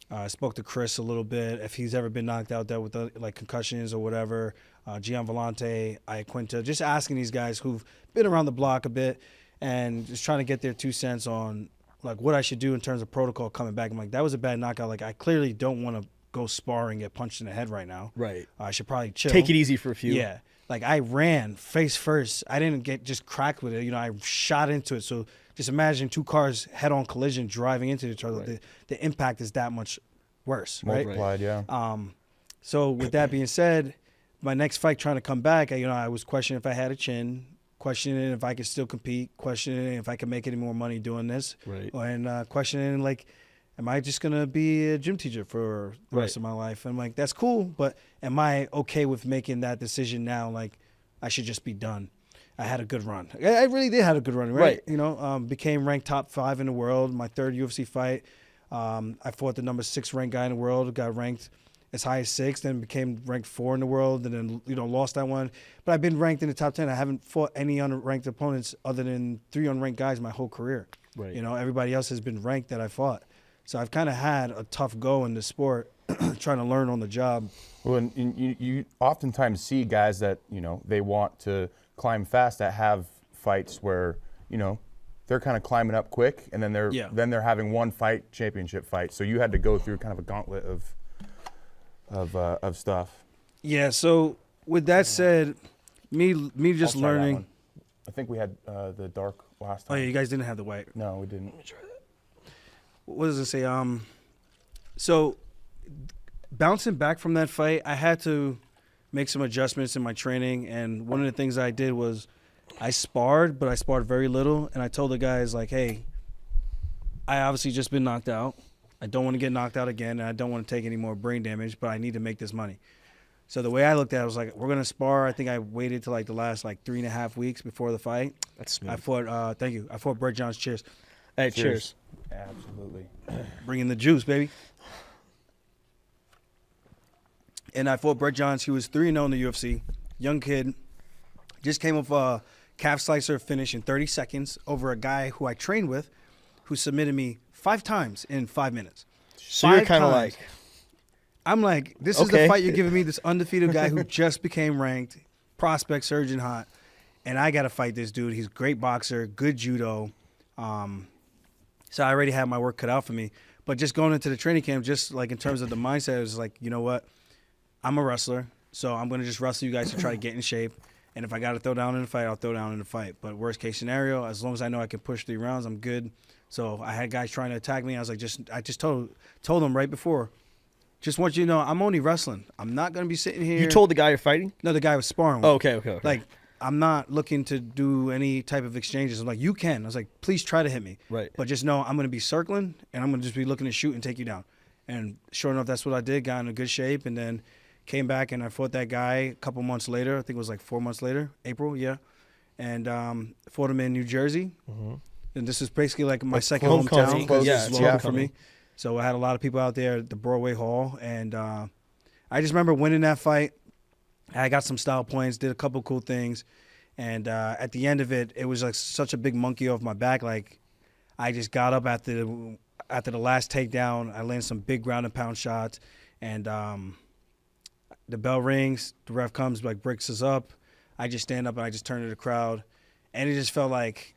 I spoke to Chris a little bit, if he's ever been knocked out, dealt with like concussions or whatever. Gian Vellante, Iaquinta, just asking these guys who've been around the block a bit and just trying to get their 2 cents on like what I should do in terms of protocol coming back. I'm like, that was a bad knockout. Like, I clearly don't want to go sparring, get punched in the head right now. Right. I should probably chill. Take it easy for a few. Yeah. Like, I ran face first. I didn't get just cracked with it. You know, I shot into it. So just imagine 2 cars head-on collision driving into each other. Right. The impact is that much worse, right? Multiplied, yeah. So with that being said, my next fight trying to come back, I was questioning if I had a chin, questioning if I could still compete, questioning if I could make any more money doing this, Right. and questioning, like, am I just going to be a gym teacher for the rest of my life? And I'm like, that's cool, but am I okay with making that decision now? Like, I should just be done. I had a good run. I really did have a good run, right? You know, became ranked top 5 in the world. My 3rd UFC fight. I fought the number 6 ranked guy in the world, got ranked as high as 6, then became ranked 4 in the world, and then, lost that one. But I've been ranked in the top 10. I haven't fought any unranked opponents other than 3 unranked guys my whole career. Right. You know, everybody else has been ranked that I fought. So I've kind of had a tough go in the sport, trying to learn on the job. Well, and you oftentimes see guys that, they want to climb fast that have fights where, they're kind of climbing up quick, and then they're having one fight, championship fight. So you had to go through kind of a gauntlet of stuff. Yeah. So with that said, me just I'll try that learning. one. I think we had the dark last Oh time. yeah, you guys didn't have the white. No, we didn't. What does it say? So bouncing back from that fight, I had to make some adjustments in my training, and one of the things I did was I sparred, but I sparred very little, and I told the guys, like, hey, I obviously just been knocked out. I don't want to get knocked out again, and I don't want to take any more brain damage, but I need to make this money. So the way I looked at it, I was like, we're going to spar. I think I waited till like the last 3.5 weeks before the fight. That's smooth. I fought, thank you. I fought Brett Johns. Cheers. Hey, cheers. Absolutely. Bringing the juice, baby. And I fought Brett Johns. He was 3-0 in the UFC. Young kid. Just came off a calf slicer finish in 30 seconds over a guy who I trained with who submitted me 5 times in 5 minutes. So you're 5 kind of times. like, I'm like, this is the Okay. fight you're giving me, this undefeated guy who just became ranked, prospect, surgeon hot, and I got to fight this dude. He's a great boxer, good judo. So I already had my work cut out for me. But just going into the training camp, just like in terms of the mindset, it was like, you know what? I'm a wrestler, so I'm going to just wrestle you guys to try to get in shape. And if I got to throw down in the fight, I'll throw down in the fight. But worst case scenario, as long as I know I can push 3 rounds, I'm good. So I had guys trying to attack me. I was like, I just told them right before, just want you to know, I'm only wrestling. I'm not going to be sitting here. You told the guy you're fighting? No, the guy was sparring with. Oh, okay. Like, I'm not looking to do any type of exchanges. I'm like, you can. I was like, please try to hit me. Right. But just know I'm going to be circling, and I'm going to just be looking to shoot and take you down. And sure enough, that's what I did. Got in a good shape, and then came back, and I fought that guy a couple months later. I think it was like 4 months later, April, yeah. And fought him in New Jersey. Mm-hmm. And this is basically like my second hometown because it's local for me. So I had a lot of people out there at the Broadway Hall. And I just remember winning that fight. I got some style points, did a couple cool things. And at the end of it, it was like such a big monkey off my back. Like, I just got up after the last takedown. I landed some big ground and pound shots. And the bell rings. The ref comes, like, breaks us up. I just stand up and I just turn to the crowd. And it just felt like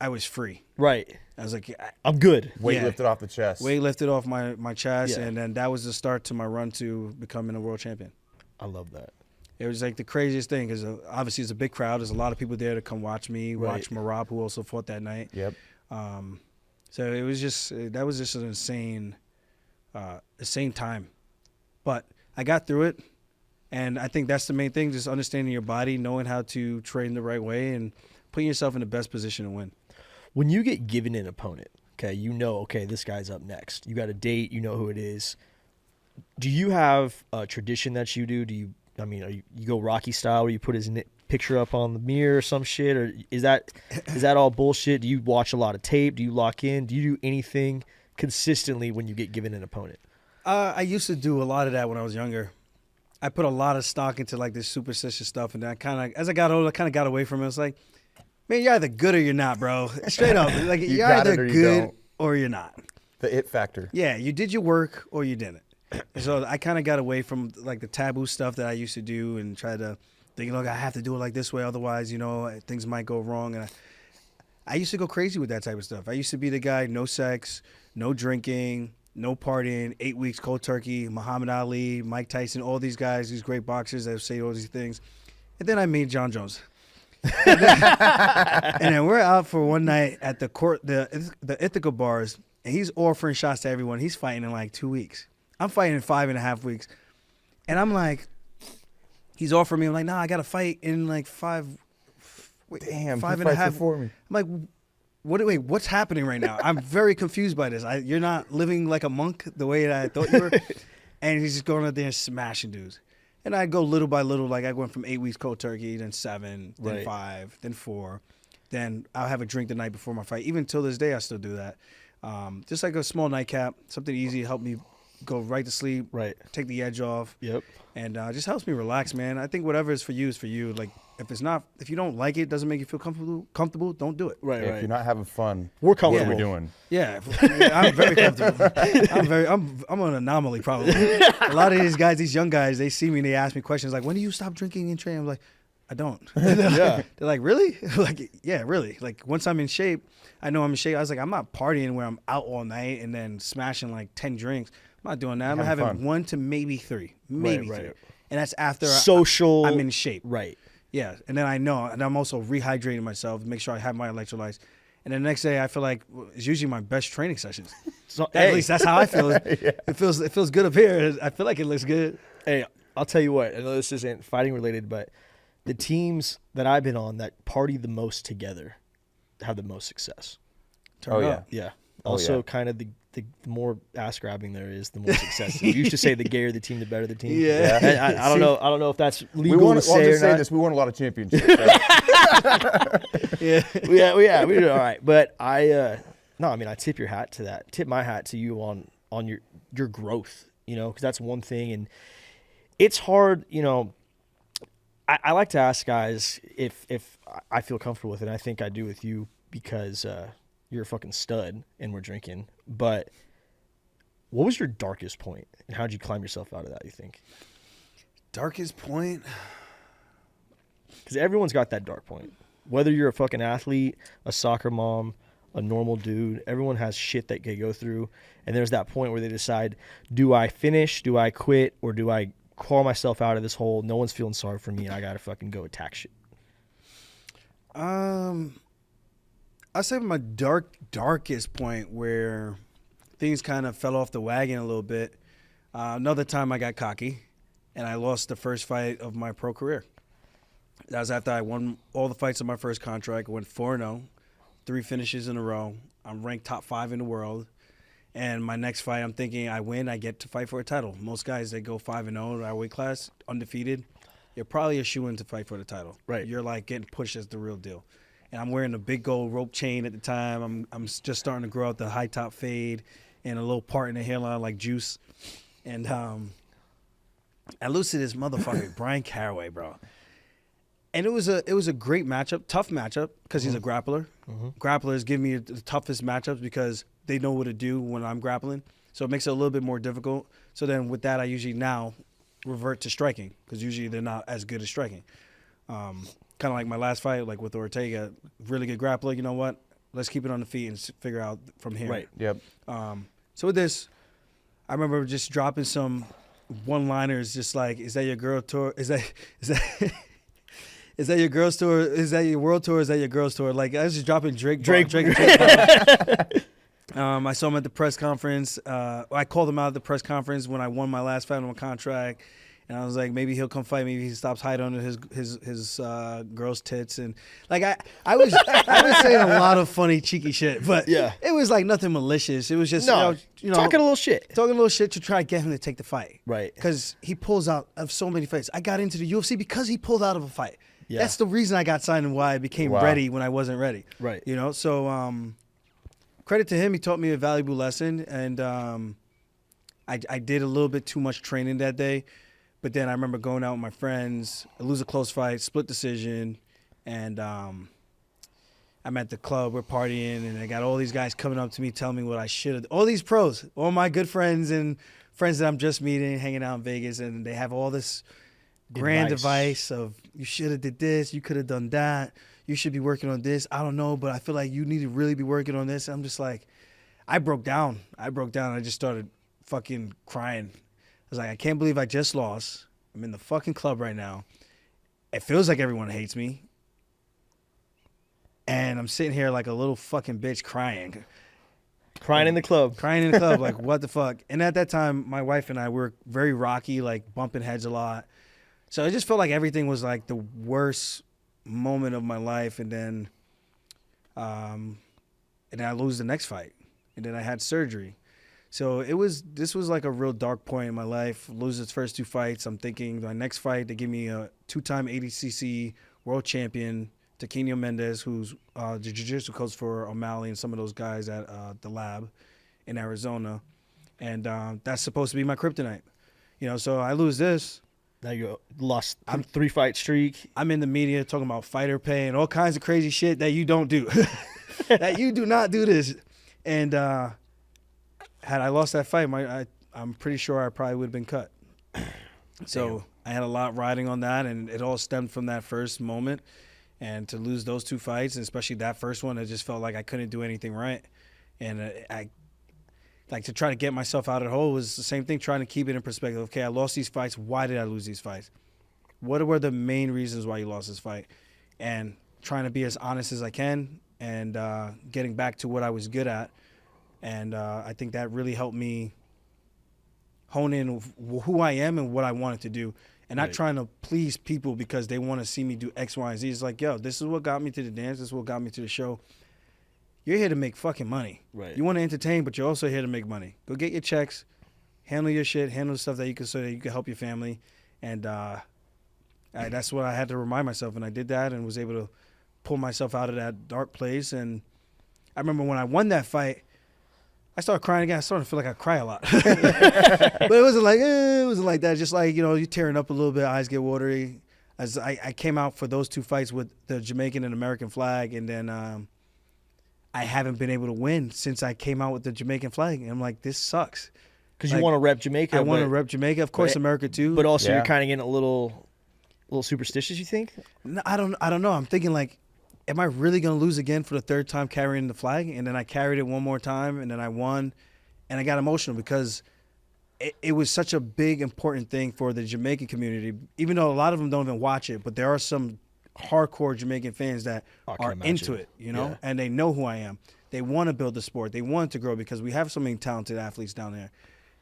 I was free. Right. I was like, I'm good. Weight lifted off the chest. Weight lifted off my chest. Yeah. And then that was the start to my run to becoming a world champion. I love that. It was like the craziest thing because obviously it's a big crowd. There's a lot of people there to come watch me, watch Marab, who also fought that night. Yep. So it was just that was just an insane time. But I got through it, and I think that's the main thing, just understanding your body, knowing how to train the right way, and putting yourself in the best position to win. When you get given an opponent, okay, this guy's up next. You got a date, you know who it is. Do you have a tradition that you do? You go Rocky style where you put his picture up on the mirror or some shit, or is that all bullshit? Do you watch a lot of tape? Do you lock in? Do you do anything consistently when you get given an opponent? I used to do a lot of that when I was younger. I put a lot of stock into like this superstitious stuff, and then as I got older, I kind of got away from it. It's like, man, you're either good or you're not, bro. Straight up, like you're either good or you're not. The it factor. Yeah, you did your work or you didn't. So I kind of got away from like the taboo stuff that I used to do and try to think, look, I have to do it like this way, otherwise, things might go wrong. And I used to go crazy with that type of stuff. I used to be the guy, no sex, no drinking, no partying, 8 weeks cold turkey, Muhammad Ali, Mike Tyson, all these guys, these great boxers that say all these things. And then I made Jon Jones. and then we're out for one night at the court, the Ithaca bars, and he's offering shots to everyone. He's fighting in like 2 weeks. I'm fighting in 5.5 weeks. And I'm like, he's offering me, I'm like, nah, I got to fight in like 5.5 for me. I'm like, what's happening right now? I'm very confused by this. You're not living like a monk the way that I thought you were. And he's just going out there and smashing dudes. And I go little by little, like I went from 8 weeks cold turkey, then 7, then 5, then 4. Then I'll have a drink the night before my fight. Even till this day, I still do that. Just like a small nightcap, something easy to help me go right to sleep, take the edge off. Yep. And just helps me relax, man. I think whatever is for you is for you. Like, if you don't like it, doesn't make you feel comfortable, don't do it. Right. If you're not having fun, we're comfortable. What are we doing? Yeah, I'm very comfortable. I'm an anomaly probably. A lot of these guys, these young guys, they see me and they ask me questions like, when do you stop drinking and training? I'm like, I don't. They're like, really? Like, yeah, really. Like, once I'm in shape, I know I'm in shape. I was like, I'm not partying where I'm out all night and then smashing like 10 drinks. I'm not doing that. I'm having fun. 1 to maybe 3. Maybe 3. And that's after social. I'm in shape. Right. Yeah. And then I know. And I'm also rehydrating myself to make sure I have my electrolytes. And the next day I feel like it's usually my best training sessions. So, at least that's how I feel. It feels good up here. I feel like it looks good. Hey, I'll tell you what. I know this isn't fighting related, but the teams that I've been on that party the most together have the most success. Yeah. Also, kind of the more ass grabbing there is, the more success. You used to say the gayer the team, the better the team. Yeah. I don't know. I don't know if that's legal to say or not. We won a lot of championships. Yeah. We did all right. But I tip your hat to that. Tip my hat to you on your growth. Because that's one thing, and it's hard. I like to ask guys if I feel comfortable with it. I think I do with you because you're a fucking stud and we're drinking. But what was your darkest point, and how'd you climb yourself out of that, you think? Darkest point? Because everyone's got that dark point. Whether you're a fucking athlete, a soccer mom, a normal dude, everyone has shit that they go through. And there's that point where they decide, do I finish, do I quit, or do I crawl myself out of this hole? No one's feeling sorry for me, and I got to fucking go attack shit. I say my darkest point where things kind of fell off the wagon a little bit. Another time I got cocky, and I lost the first fight of my pro career. That was after I won all the fights of my first contract. I went 4-0, 3 finishes in a row. I'm ranked top 5 in the world. And my next fight, I'm thinking I win, I get to fight for a title. Most guys that go 5-0 in our weight class, undefeated, you're probably a shoo-in to fight for the title. Right. You're like getting pushed as the real deal. And I'm wearing a big gold rope chain at the time. I'm just starting to grow out the high top fade and a little part in the hairline like Juice. And I lose to this motherfucker, Brian Caraway, bro. And it was a great matchup, tough matchup, because he's a grappler. Grapplers give me the toughest matchups because they know what to do when I'm grappling. So it makes it a little bit more difficult. So then with that, I usually now revert to striking because usually they're not as good at striking. Kind of like my last fight, like with Ortega, really good grappler. You know what? Let's keep it on the feet and figure out from here. Right. Yep. So with this, I remember just dropping some one-liners, just like, "Is that your girl tour? Is that is that your girls tour? Is that your world tour? Is that your girls tour?" Like I was just dropping Drake. I saw him at the press conference. I called him out at the press conference when I won my last fight on my contract. And I was like, maybe he'll come fight. Maybe he stops hiding under his girl's tits, and like I was saying a lot of funny cheeky shit, but Yeah. it was like nothing malicious. It was just you know talking a little shit. talking a little shit to try to get him to take the fight, Right. Because he pulls out of so many fights. I got into the UFC because he pulled out of a fight. Yeah. That's the reason I got signed and why I became ready when I wasn't ready. Right. You know, so credit to him. He taught me a valuable lesson, and I did a little bit too much training that day. But then I remember going out with my friends, I lose a close fight, split decision, and I'm at the club, we're partying, and I got all these guys coming up to me telling me what I should have. All these pros, all my good friends and friends that I'm just meeting, hanging out in Vegas, and they have all this grand advice of, you should have did this, you could have done that, you should be working on this. I don't know, but I feel like you need to really be working on this. And I'm just like, I broke down. I just started fucking crying. I was like, I can't believe I just lost. I'm in the fucking club right now. It feels like everyone hates me. And I'm sitting here like a little fucking bitch crying. Crying in the club. Crying in the club, like, what the fuck? And at that time, my wife and I were very rocky, like bumping heads a lot. So it just felt like everything was like the worst moment of my life. And then I lose the next fight. And then I had surgery. So this was like a real dark point in my life. Lose its first 2 fights. I'm thinking my next fight, they give me a 2-time ADCC world champion, Taquinho Mendez, who's the jiu-jitsu coach for O'Malley and some of those guys at the lab in Arizona. And that's supposed to be my kryptonite. You know, so I lose this. Now you lost a 3-fight streak. I'm in the media talking about fighter pay and all kinds of crazy shit that you don't do. That you do not do this. And had I lost that fight, I'm pretty sure I probably would have been cut. So I had a lot riding on that, and it all stemmed from that first moment. And to lose those 2 fights, and especially that first one, it just felt like I couldn't do anything right. And I like to try to get myself out of the hole was the same thing, trying to keep it in perspective. Okay, I lost these fights. Why did I lose these fights? What were the main reasons why you lost this fight? And trying to be as honest as I can and getting back to what I was good at. And I think that really helped me hone in who I am and what I wanted to do. And not trying to please people because they want to see me do X, Y, and Z. It's like, yo, this is what got me to the dance. This is what got me to the show. You're here to make fucking money. Right. You want to entertain, but you're also here to make money. Go get your checks, handle your shit, handle the stuff that you can so that you can help your family. And that's what I had to remind myself. And I did that and was able to pull myself out of that dark place. And I remember when I won that fight, I started crying again. I started to feel like I cry a lot. But it wasn't like that. Just like, you know, you're tearing up a little bit, eyes get watery. As I came out for those 2 fights with the Jamaican and American flag, and then I haven't been able to win since I came out with the Jamaican flag. And I'm like, this sucks. Because you want to rep Jamaica. I want to rep Jamaica. Of course, America too. But also you're kind of getting a little superstitious, you think? No, I don't know. I'm thinking like, am I really going to lose again for the 3rd time carrying the flag? And then I carried it one more time, and then I won. And I got emotional because it was such a big, important thing for the Jamaican community, even though a lot of them don't even watch it. But there are some hardcore Jamaican fans that I can are into imagine. it, you know, Yeah. and they know who I am. They want to build the sport. They want to grow because we have so many talented athletes down there.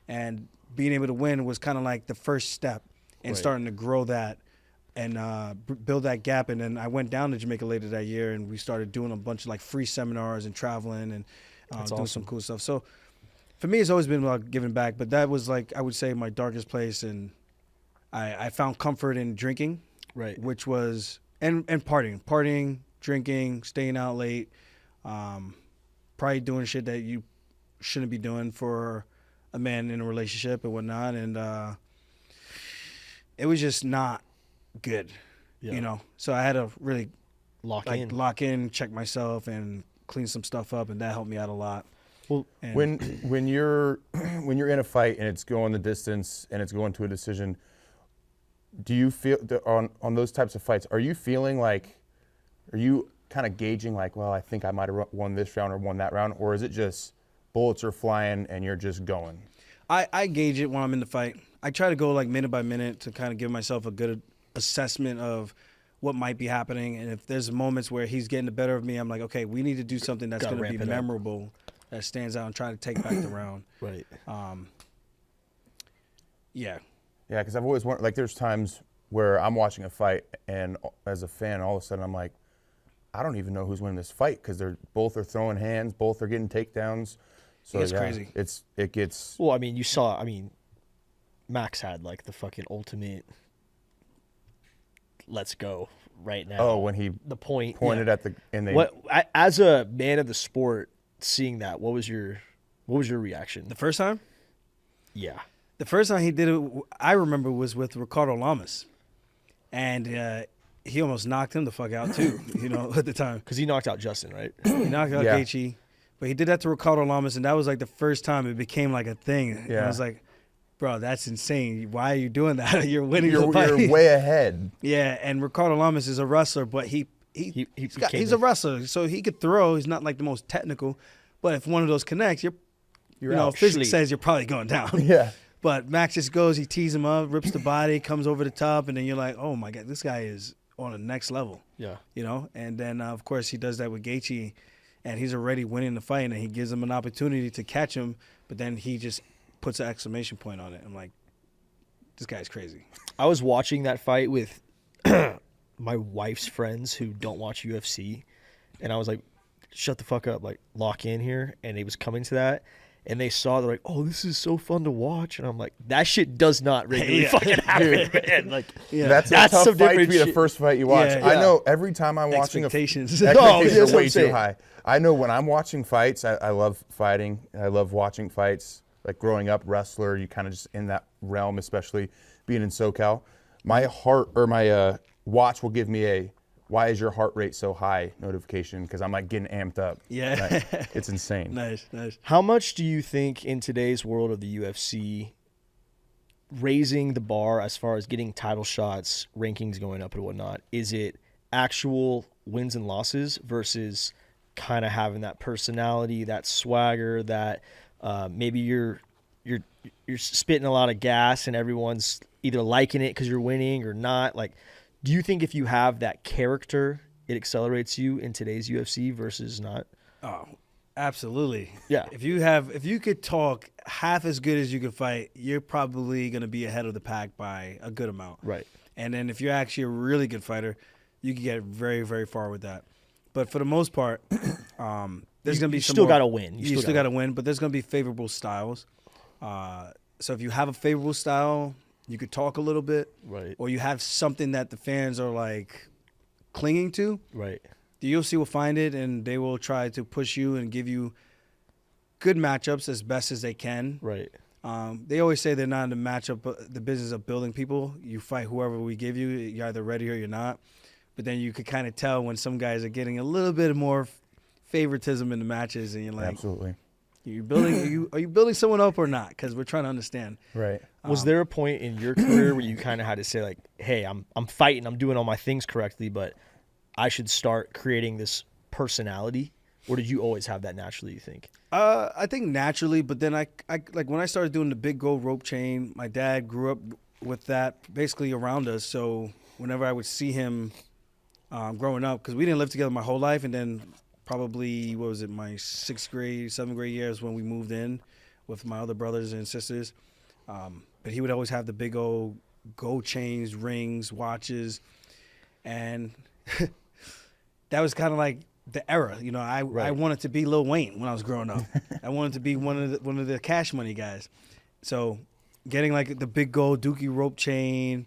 And being able to win was kind of like the first step in Right. starting to grow that and build that gap. And then I went down to Jamaica later that year, and we started doing a bunch of like free seminars and traveling and That's doing awesome. some cool stuff. So for me, it's always been about giving back. But that was like, I would say, my darkest place. And I found comfort in drinking, Right. which was, and partying, drinking, staying out late, probably doing shit that you shouldn't be doing for a man in a relationship and whatnot. And it was just not good, Yeah. you know. So I had to really Lock like in. lock in, check myself, and clean some stuff up, and that helped me out a lot. Well, And When you're in a fight and it's going the distance and it's going to a decision, do you feel on those types of fights? Are you feeling like, are you kind of gauging like, well, I think I might have won this round or won that round, or is it just bullets are flying and you're just going? I gauge it when I'm in the fight. I try to go like minute by minute to kind of give myself a good assessment of what might be happening. And if there's moments where he's getting the better of me, I'm like, okay, we need to do something that's Gotta going to be ramp it up. memorable, that stands out, and try to take back the round. right. Yeah. Yeah, because I've always wondered, like there's times where I'm watching a fight and as a fan, all of a sudden I'm like, I don't even know who's winning this fight because both are throwing hands, both are getting takedowns. So It's yeah, crazy. It gets. Well, I mean, you saw. I mean, Max had like the fucking ultimate. Let's go right now. Oh, when he the point pointed yeah. at the and they. As a man of the sport, seeing that, what was your reaction? The first time? Yeah. The first time he did it, I remember, was with Ricardo Lamas. And he almost knocked him the fuck out, too, you know, at the time. Because he knocked out Justin, right? He knocked out Yeah. Gaethje. But he did that to Ricardo Lamas, and that was like the first time it became like a thing. And I Yeah. was like, bro, that's insane. Why are you doing that? You're winning the You're fight. way ahead. Yeah, and Ricardo Lamas is a wrestler, but he's became a wrestler, so he could throw. He's not like the most technical. But if one of those connects, you know, out. physics Schlee. says you're probably going down. Yeah. But Max just goes, he tees him up, rips the body, comes over the top, and then you're like, oh my God, this guy is on the next level, Yeah. you know? And then, of course, he does that with Gaethje, and he's already winning the fight, and he gives him an opportunity to catch him, but then he just puts an exclamation point on it. I'm like, this guy's crazy. I was watching that fight with my wife's friends who don't watch UFC, and I was like, shut the fuck up, like lock in here. And it was coming to that, and they saw, they're like, oh, this is so fun to watch. And I'm like, that shit does not regularly Yeah. fucking happen, man. Like, Yeah. That's a That's tough some fight to different be the shit. first fight you watch. Yeah, I yeah. know every time I'm watching Expectations. No, expectations that's are what way I'm too saying. high. I know when I'm watching fights, I love fighting. I love watching fights. Like growing up, wrestler, you kind of just in that realm, especially being in SoCal. My heart or my watch will give me a "Why is your heart rate so high?" notification because I'm like getting amped up. Yeah. Like, it's insane. Nice, nice. how much do you think in today's world of the UFC, raising the bar as far as getting title shots, rankings going up and whatnot, is it actual wins and losses versus kind of having that personality, that swagger, that maybe you're spitting a lot of gas and everyone's either liking it because you're winning or not? Like, do you think if you have that character, it accelerates you in today's UFC versus not? Oh, absolutely. Yeah. If you could talk half as good as you can fight, you're probably going to be ahead of the pack by a good amount. Right. And then if you're actually a really good fighter, you can get very, very far with that. But for the most part, there's going to be You some still more- got to win. You still got to win, but there's going to be favorable styles. So if you have a favorable style, you could talk a little bit, Right. or you have something that the fans are like clinging to. Right. The UFC will find it, and they will try to push you and give you good matchups as best as they can. Right. They always say they're not in the matchup, the business of building people. You fight whoever we give you. You're either ready or you're not. But then you could kind of tell when some guys are getting a little bit more favoritism in the matches, and you're like, Absolutely. are you building someone up or not? Because we're trying to understand. Right. Was there a point in your career where you kind of had to say like, "Hey, I'm fighting, I'm doing all my things correctly, but I should start creating this personality"? Or did you always have that naturally, you think? I think naturally, but then I like when I started doing the big gold rope chain, my dad grew up with that basically around us. So whenever I would see him growing up, because we didn't live together my whole life, and then probably, what was it, my 6th grade, 7th grade years when we moved in with my other brothers and sisters. But he would always have the big old gold chains, rings, watches, and that was kind of like the era. You know, I wanted to be Lil Wayne when I was growing up. I wanted to be one of the Cash Money guys. So getting like the big gold Dookie rope chain,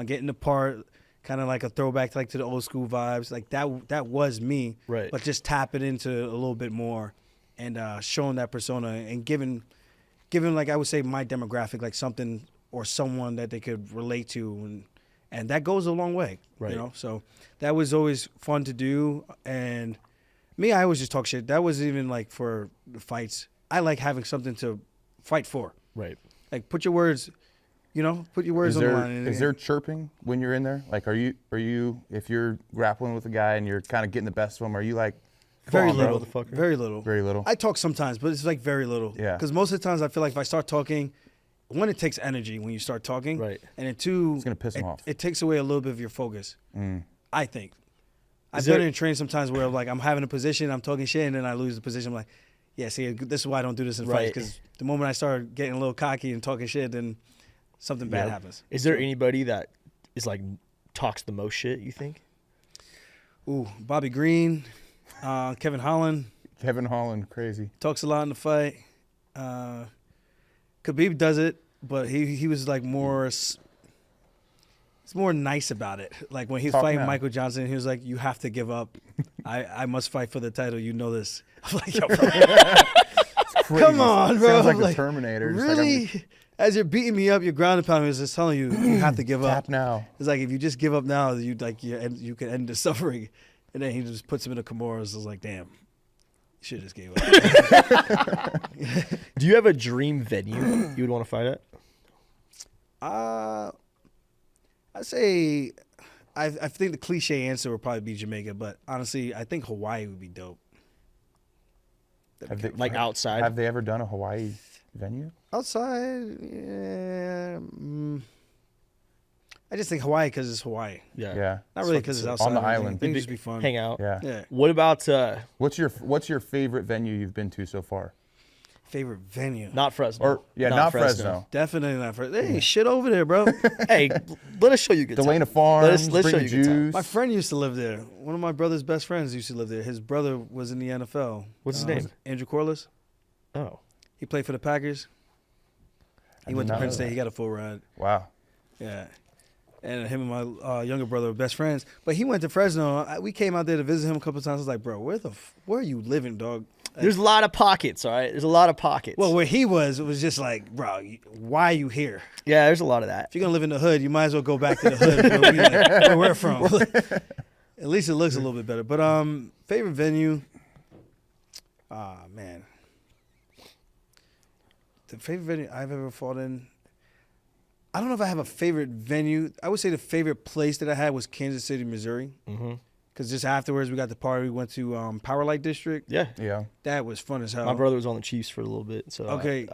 getting the part, kind of like a throwback to the old school vibes. Like that was me. Right. But just tapping into a little bit more and showing that persona and giving like I would say my demographic like something or someone that they could relate to, and that goes a long way. Right. You know, so that was always fun to do. And me, I always just talk shit. That wasn't even like for the fights. I like having something to fight for. Right. Like put your words, put your words on the line. Is there chirping when you're in there? Like, are you if you're grappling with a guy and you're kind of getting the best of him, are you like, very on, little, bro. very little, very little? I talk sometimes, but it's like very little. Yeah. Because most of the times I feel like if I start talking, one, it takes energy when you start talking. Right. And then two, It's gonna piss him off. It takes away a little bit of your focus. I think. I've there- been in training sometimes where like I'm having a position, I'm talking shit, and then I lose the position. I'm like, yeah, see, this is why I don't do this in fights. Right. Because the moment I start getting a little cocky and talking shit, then something bad happens. Is there anybody that is like talks the most shit, you think? Ooh, Bobby Green, Kevin Holland. Kevin Holland, crazy. Talks a lot in the fight. Khabib does it, but he was like more. It's more nice about it. Like when he was Talk fighting now. Michael Johnson, he was like, "You have to give up. I must fight for the title. You know this." I'm like, "Yo, bro, Crazy. come on, bro." Sounds like I'm the Terminator. Just like, really? As you're beating me up, you're grounded pounding me. It's just telling you have to give up. tap now. It's like if you just give up now, you can end the suffering. And then he just puts him in a Kimura. It's like, damn, you should have just gave up. Do you have a dream venue you would want to fight at? I say, I think the cliche answer would probably be Jamaica, but honestly, I think Hawaii would be dope. Like outside? Have they ever done a Hawaii venue? Outside, yeah. I just think Hawaii because it's Hawaii. Yeah. Yeah. Not really because it's outside. On the or anything. island. I think it'd just be fun. Hang out. Yeah. Yeah. What about What's your favorite venue you've been to so far? Favorite venue? not Fresno? Or not Fresno. Definitely not Fresno. There ain't shit over there, bro. Hey, let us show you a good time. Delana Farms, Let's bring show the you a good time. juice. My friend used to live there. One of my brother's best friends used to live there. His brother was in the NFL. What's his name? Andrew Corliss. Oh. He played for the Packers. He did went to not Penn know State. that. He got a full ride. Wow. Yeah. And him and my younger brother were best friends. But he went to Fresno. We came out there to visit him a couple of times. I was like, bro, where are you living, dog? There's a lot of pockets, all right? There's a lot of pockets. Well, where he was, it was just like, bro, why are you here? yeah, there's a lot of that. If you're going to live in the hood, you might as well go back to the hood where we're from. At least it looks a little bit better. But favorite venue? Man. The favorite venue I've ever fought in, I don't know if I have a favorite venue. I would say the favorite place that I had was Kansas City, Missouri. Mm-hmm. Because just afterwards, we got the party. We went to Power Light District. Yeah. Yeah. That was fun as hell. My brother was on the Chiefs for a little bit, so Okay.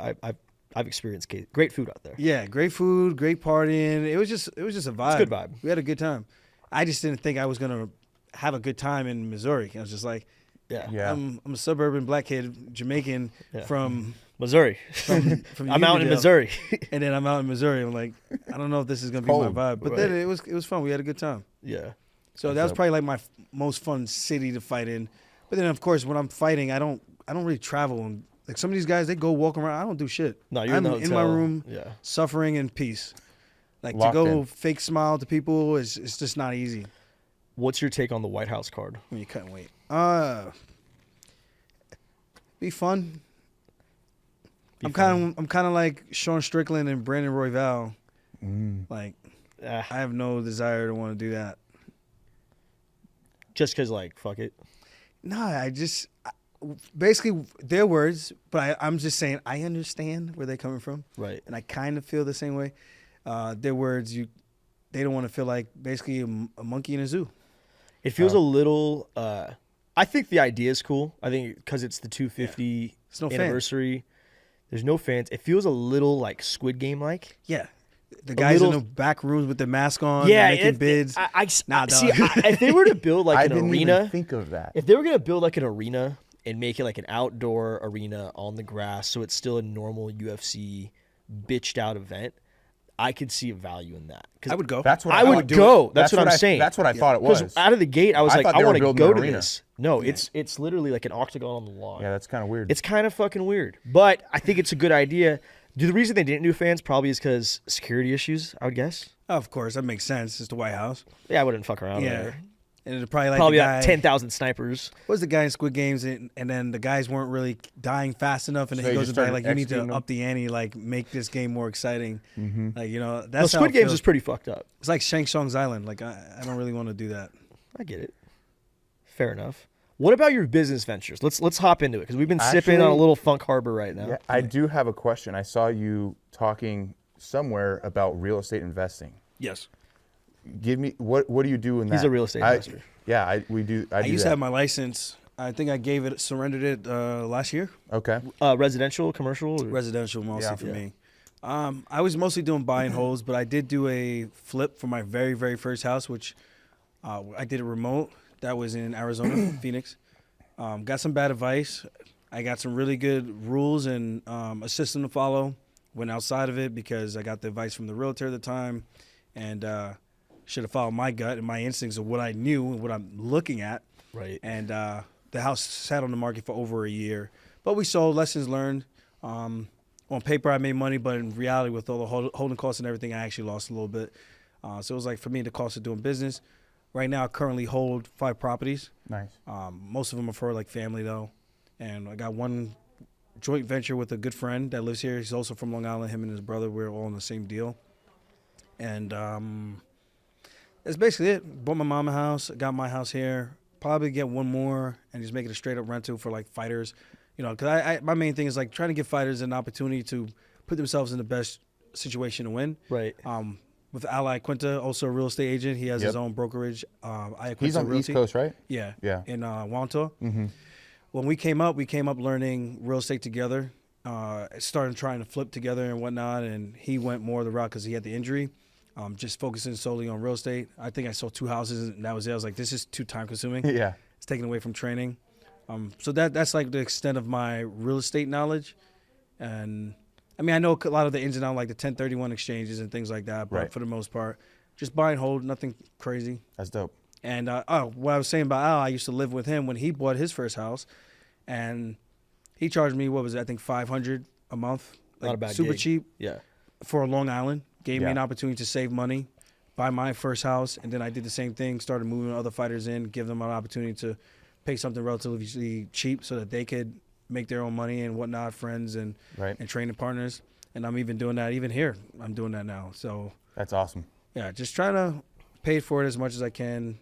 I've experienced great food out there. Yeah, great food, great partying. It was just a vibe. It's a good vibe. We had a good time. I just didn't think I was gonna have a good time in Missouri. I was just like, Yeah. Yeah. I'm a suburban black kid, Jamaican Yeah. from Missouri. from I'm out in Unionville. Missouri. And then I'm out in Missouri. I'm like, I don't know if this is gonna be Cold. my vibe. But then it was fun. We had a good time. yeah. So that was probably like my most fun city to fight in. But then of course when I'm fighting, I don't really travel. And like some of these guys, they go walk around. I don't do shit. No, you're I'm in, the in my hotel. room, Yeah. suffering in peace. Like Locked to go in. fake smile to people is it's just not easy What's your take on the White House card? when you couldn't wait. Be fun. I'm kind of like Sean Strickland and Brandon Royval. Like Ah, I have no desire to want to do that. just because, like, fuck it. No, basically their words, but I'm just saying I understand where they're coming from, Right. and I kind of feel the same way. Their words, they don't want to feel like basically a monkey in a zoo. It feels a little. I think the idea is cool. I think because it's the 250 It's no fans. anniversary. There's no fans. It feels a little like Squid Game like. Yeah, The guys little- in the back rooms with their mask on, Yeah, making bids. Nah, see. dog. If they were to build like I an didn't arena, even think of that. if they were gonna build like an arena and make it like an outdoor arena on the grass, so it's still a normal UFC bitched out event, I could see a value in that. 'Cause I would go. That's what I would go. That's what I'm saying. That's what I thought it Because was. out of the gate, I was like, thought I they were want to building go an to arena. this. No, it's literally like an octagon on the lawn. Yeah, that's kind of weird. It's kind of fucking weird, but I think it's a good idea. The reason they didn't do fans probably is because security issues, I would guess. Of course, that makes sense. It's the White House. Yeah, I wouldn't fuck around Yeah. there. And it'd probably like Probably the about guy, 10,000 snipers. what was the guy in Squid Games, and then the guys weren't really dying fast enough, and So then he they goes just to the guy started like, you need to executing them? up the ante, like make this game more exciting. Like, you know, Well, that's how Squid it Games feels. is pretty fucked up. It's like Shang Tsung's Island. Like, I don't really want to do that. I get it. Fair enough. What about your business ventures? Let's hop into it because we've been sipping on a Actually- little Funk Harbor right now. Yeah, I do have a question. I saw you talking somewhere about real estate investing. Yes. Give me what do you do in that? He's a real estate investor. Yeah, I do I used that. to have my license. I think I surrendered it last year. Okay. Residential, commercial? Or? Residential mostly Yeah. for Yeah. me. I was mostly doing buy and holds, but I did do a flip for my very, very first house, which I did a remote. That was in Arizona, Phoenix. Got some bad advice. I got some really good rules and a system to follow. Went outside of it because I got the advice from the realtor at the time, and should have followed my gut and my instincts of what I knew and what I'm looking at. Right. And the house sat on the market for over a year. But we sold, lessons learned. On paper, I made money, but in reality, with all the holding costs and everything, I actually lost a little bit. So it was like, for me, the cost of doing business. Right now, I currently hold 5 properties. Nice. Most of them are for like family, though. And I got one joint venture with a good friend that lives here. He's also from Long Island. Him and his brother, we're all in the same deal. And that's basically it. Bought my mom a house, got my house here. Probably get one more and just make it a straight up rental for like fighters. You know, because my main thing is like trying to give fighters an opportunity to put themselves in the best situation to win. Right. With Ally Quinta, also a real estate agent. He has his Yep. own brokerage. Quinta He's on the Realty. East Coast, right? Yeah. Yeah. In Wantagh. Mm-hmm. When we came up learning real estate together. Started trying to flip together and whatnot. And he went more the route because he had the injury. Just focusing solely on real estate. I think I sold 2 houses and that was it. I was like, this is too time consuming. Yeah. It's taken away from training. So that's like the extent of my real estate knowledge. And I mean, I know a lot of the ins and outs, like the 1031 exchanges and things like that, but Right. for the most part, just buy and hold, nothing crazy. That's dope. And what I was saying about Al, I used to live with him when he bought his first house, and he charged me, what was it, I think $500 a month, Not a bad super gig. cheap Yeah. for Long Island. Gave me Yeah. an opportunity to save money, buy my first house, and then I did the same thing, started moving other fighters in, give them an opportunity to pay something relatively cheap so that they could make their own money and whatnot, friends and Right. training partners. And I'm even doing that, even here, I'm doing that now. So, That's awesome. yeah, just trying to pay for it as much as I can,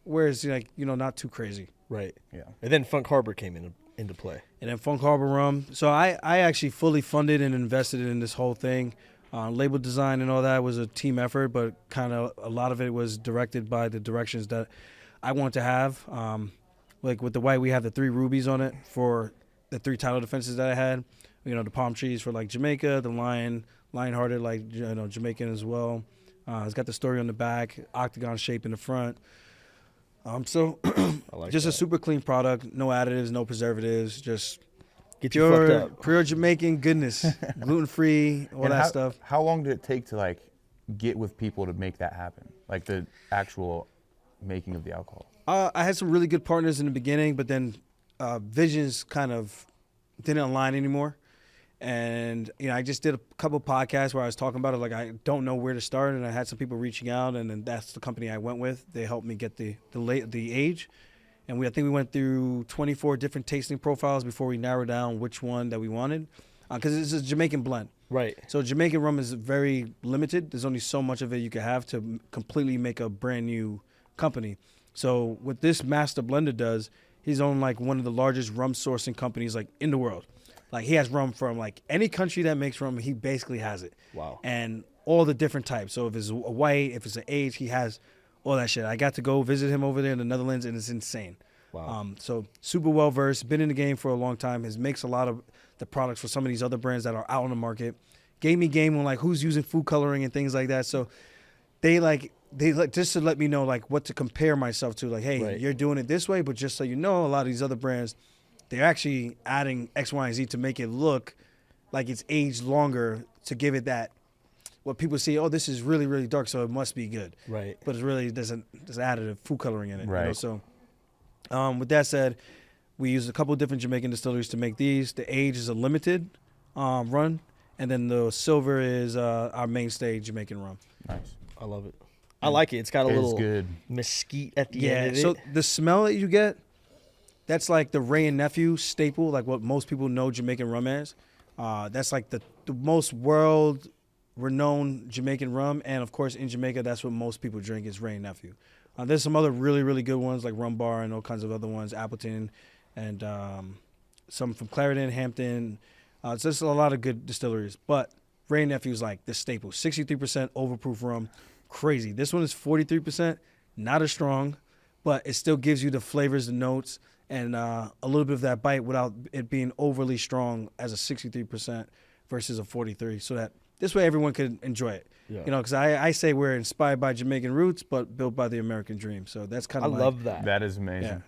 whereas, like, you know, not too crazy. Right. Yeah. And then Funk Harbor came into play. And then Funk Harbor Rum. So I actually fully funded and invested in this whole thing. Label design and all that was a team effort, but kind of a lot of it was directed by the directions that I want to have. Like with the white, we have the 3 rubies on it for the 3 title defenses that I had. You know, the palm trees for like Jamaica, the lion-hearted, like, you know, Jamaican as well. It's got the story on the back, octagon shape in the front. So I like just that. a super clean product, no additives, no preservatives, just Get you fucked pure, up. pure Jamaican goodness, gluten-free, all And that how, stuff. How long did it take to like get with people to make that happen? Like the actual making of the alcohol? I had some really good partners in the beginning, but then visions kind of didn't align anymore. And, you know, I just did a couple podcasts where I was talking about it, like I don't know where to start, and I had some people reaching out, and then that's the company I went with. They helped me get the age, and I think we went through 24 different tasting profiles before we narrowed down which one that we wanted, because it's a Jamaican blend. Right. So Jamaican rum is very limited. There's only so much of it you can have to completely make a brand new company. So what this master blender does, he's on like one of the largest rum sourcing companies like in the world. Like he has rum from like any country that makes rum, he basically has it. Wow. And all the different types. So if it's a white, if it's an age, he has all that shit. I got to go visit him over there in the Netherlands, and it's insane. Wow. So super well versed, been in the game for a long time. Makes a lot of the products for some of these other brands that are out on the market. gave me game on like who's using food coloring and things like that. So they just to let me know like what to compare myself to. Like, hey, you're doing it this way, but just so you know, a lot of these other brands, they're actually adding X, Y, and Z to make it look like it's aged longer to give it that. What people see, oh, this is really, really dark, so it must be good. Right. But it really doesn't. There's additive food coloring in it. Right. You know? So, with that said, we use a couple of different Jamaican distilleries to make these. The age is a limited run, and then the silver is our mainstay Jamaican rum. Nice. I love it. I like it. It's got a little good. mesquite at the end of it. So the smell that you get, that's like the Ray and Nephew staple, like what most people know Jamaican rum as. That's like the most world-renowned Jamaican rum, and of course in Jamaica, that's what most people drink is Ray and Nephew. There's some other really, really good ones like Rum Bar and all kinds of other ones, Appleton, and some from Clarendon, Hampton. So there's a lot of good distilleries, but Ray and Nephew is like the staple. 63% overproof rum, crazy. This one is 43%, not as strong, but it still gives you the flavors, the notes, and a little bit of that bite without it being overly strong as a 63% versus a 43. So that this way everyone could enjoy it. Yeah. You know, because I say we're inspired by Jamaican roots, but built by the American dream. So that's kind I of love that. That is amazing. Yeah.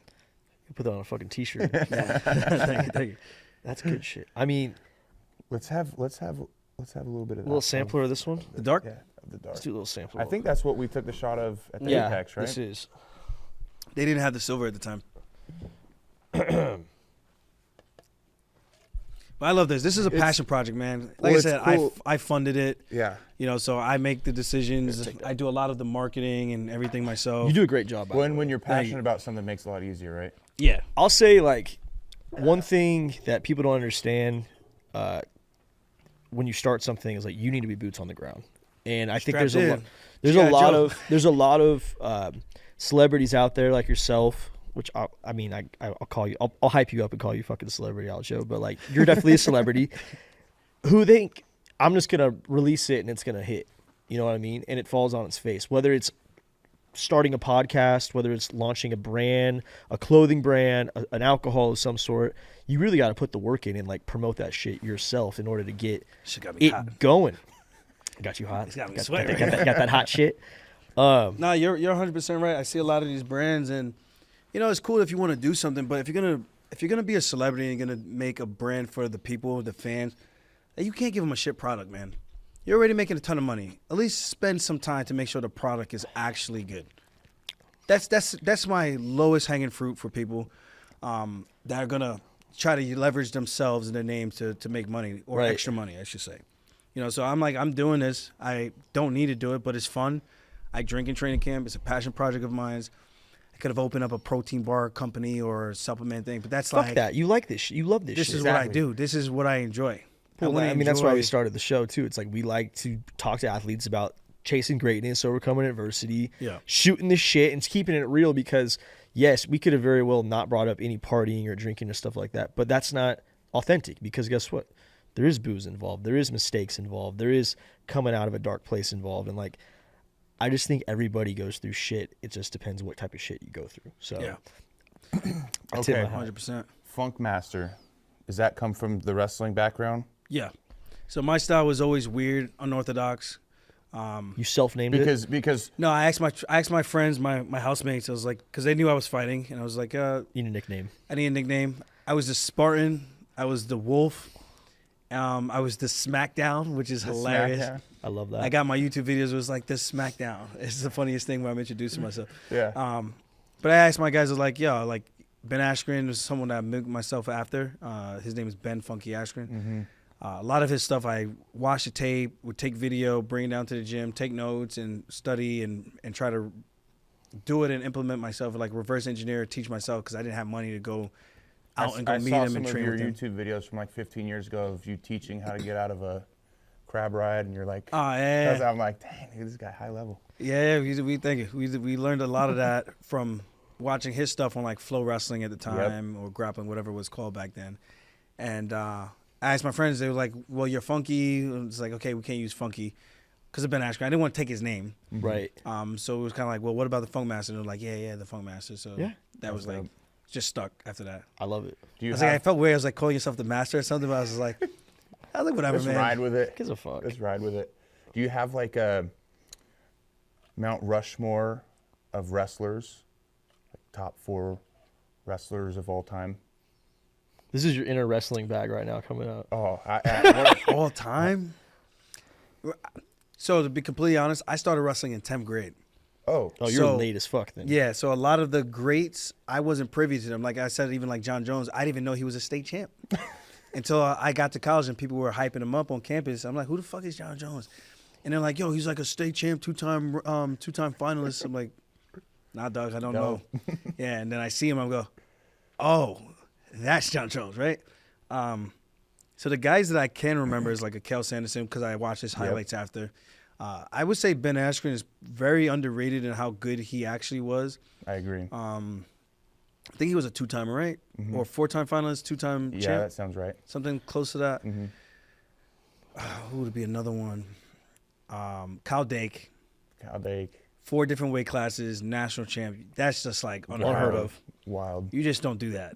You put that on a fucking t-shirt. Thank you. That's good shit. I mean, Let's have a little bit of a little that. sampler of this one. The dark? Yeah, of the dark. Let's do a little sampler. I think that's what we took the shot of at the yeah, Apex, right? this is. They didn't have the silver at the time. But I love this. This is a passion project, man. Like Well, I it's said, cool. I funded it. Yeah. You know, so I make the decisions. I do a lot of the marketing and everything myself. You do a great job. By the way. When you're Thank passionate you. about something, it makes it a lot easier, right? Yeah. I'll say like one thing that people don't understand when you start something is like you need to be boots on the ground, and I think there's Strapped in. there's Yeah, a lot Joe. of there's a lot of celebrities out there like yourself, which I'll call you, I'll hype you up and call you fucking celebrity Aljo, but like you're definitely a celebrity who think I'm just gonna release it and it's gonna hit, you know what I mean, and it falls on its face, whether it's starting a podcast, whether it's launching a brand, a clothing brand, an alcohol of some sort. You really got to put the work in and like promote that shit yourself in order to get Shit got me it hot. going. Got you hot. It's got me got, sweating. got that hot shit. No, you're 100% right. I see a lot of these brands, and you know it's cool if you want to do something, but if you're gonna be a celebrity and you're gonna make a brand for the people, the fans, you can't give them a shit product, man. You're already making a ton of money. At least spend some time to make sure the product is actually good. That's my lowest hanging fruit for people that are gonna try to leverage themselves and their name to make money or Right. extra money, I should say. You know, so I'm like, I'm doing this. I don't need to do it, but it's fun. I drink in training camp. It's a passion project of mine. I could have opened up a protein bar company or a supplement thing, but that's Fuck like that. You like this shit. You love this this shit. is what I Exactly. do. This is what I enjoy. Well, wanna I mean, that's why we enjoy- started the show too. It's like we like to talk to athletes about chasing greatness, overcoming adversity, Yeah. shooting the shit, and keeping it real. Because yes, we could have very well not brought up any partying or drinking or stuff like that, but that's not authentic. Because guess what? There is booze involved. There is mistakes involved. There is coming out of a dark place involved, and like, I just think everybody goes through shit. It just depends what type of shit you go through. So Yeah, I tip Okay. my hat. 100%. Funk Master. Does that come from the wrestling background? Yeah. So my style was always weird, unorthodox. You self-named it. Because No, I asked my friends, my housemates. I was like, because they knew I was fighting, and I was like, You need a nickname. I need a nickname. I was the Spartan. I was the Wolf. I was the Smackdown, which is hilarious. SmackDown. I love that. I got my YouTube videos. It was like the Smackdown. It's the funniest thing when I'm introducing myself. Yeah. But I asked my guys, I was like, yo, like Ben Askren was someone that I made myself after. His name is Ben Funky Askren. Mm-hmm. A lot of his stuff, I watch the tape, would take video, bring it down to the gym, take notes, and study and try to do it and implement myself, like reverse engineer, teach myself, because I didn't have money to go out and go meet him and train I saw with some him. of your YouTube videos from like 15 years ago of you teaching how to get out of a crab ride, and you're like, Oh, yeah. I'm like, dang, dude, this guy high level. Yeah, we thank you. We learned a lot of that from watching his stuff on like Flow Wrestling at the time or grappling, whatever it was called back then. And I asked my friends, they were like, well, you're funky. It's like, okay, we can't use funky because of Ben Askren. I didn't want to take his name. Right. So it was kind of like, well, what about the Funk Master? And they were like, yeah, the Funk Master. So Yeah. that was like, dope. just stuck after that. I love it. Do I you was have, like, I felt weird. I was like, calling yourself the Master or something, but I was like, I was like, whatever, Let's man. ride with it. Gives a fuck. Let's ride with it. Do you have like a Mount Rushmore of wrestlers, like top 4 wrestlers of all time? This is your inner wrestling bag right now coming out. Oh, All time? So to be completely honest, I started wrestling in 10th grade. Oh, you're So- late as fuck then. Yeah, so a lot of the greats, I wasn't privy to them. Like I said, even like Jon Jones, I didn't even know he was a state champ. Until I got to college and people were hyping him up on campus. I'm like, who the fuck is Jon Jones? And they're like, yo, he's like a state champ, two-time finalist. I'm like, nah, dog, I don't know. Yeah, and then I see him, I go, oh, that's Jon Jones, right? So the guys that I can remember is like a Kel Sanderson because I watched his highlights after. I would say Ben Askren is very underrated in how good he actually was. I agree. I think he was a 2-timer, right? Or 4-time finalist, 2-time champ. Yeah, that sounds right. Something close to that. Who would be another one? Kyle Dake. 4 different weight classes, national champ. That's just like unheard of. Wild. You just don't do that.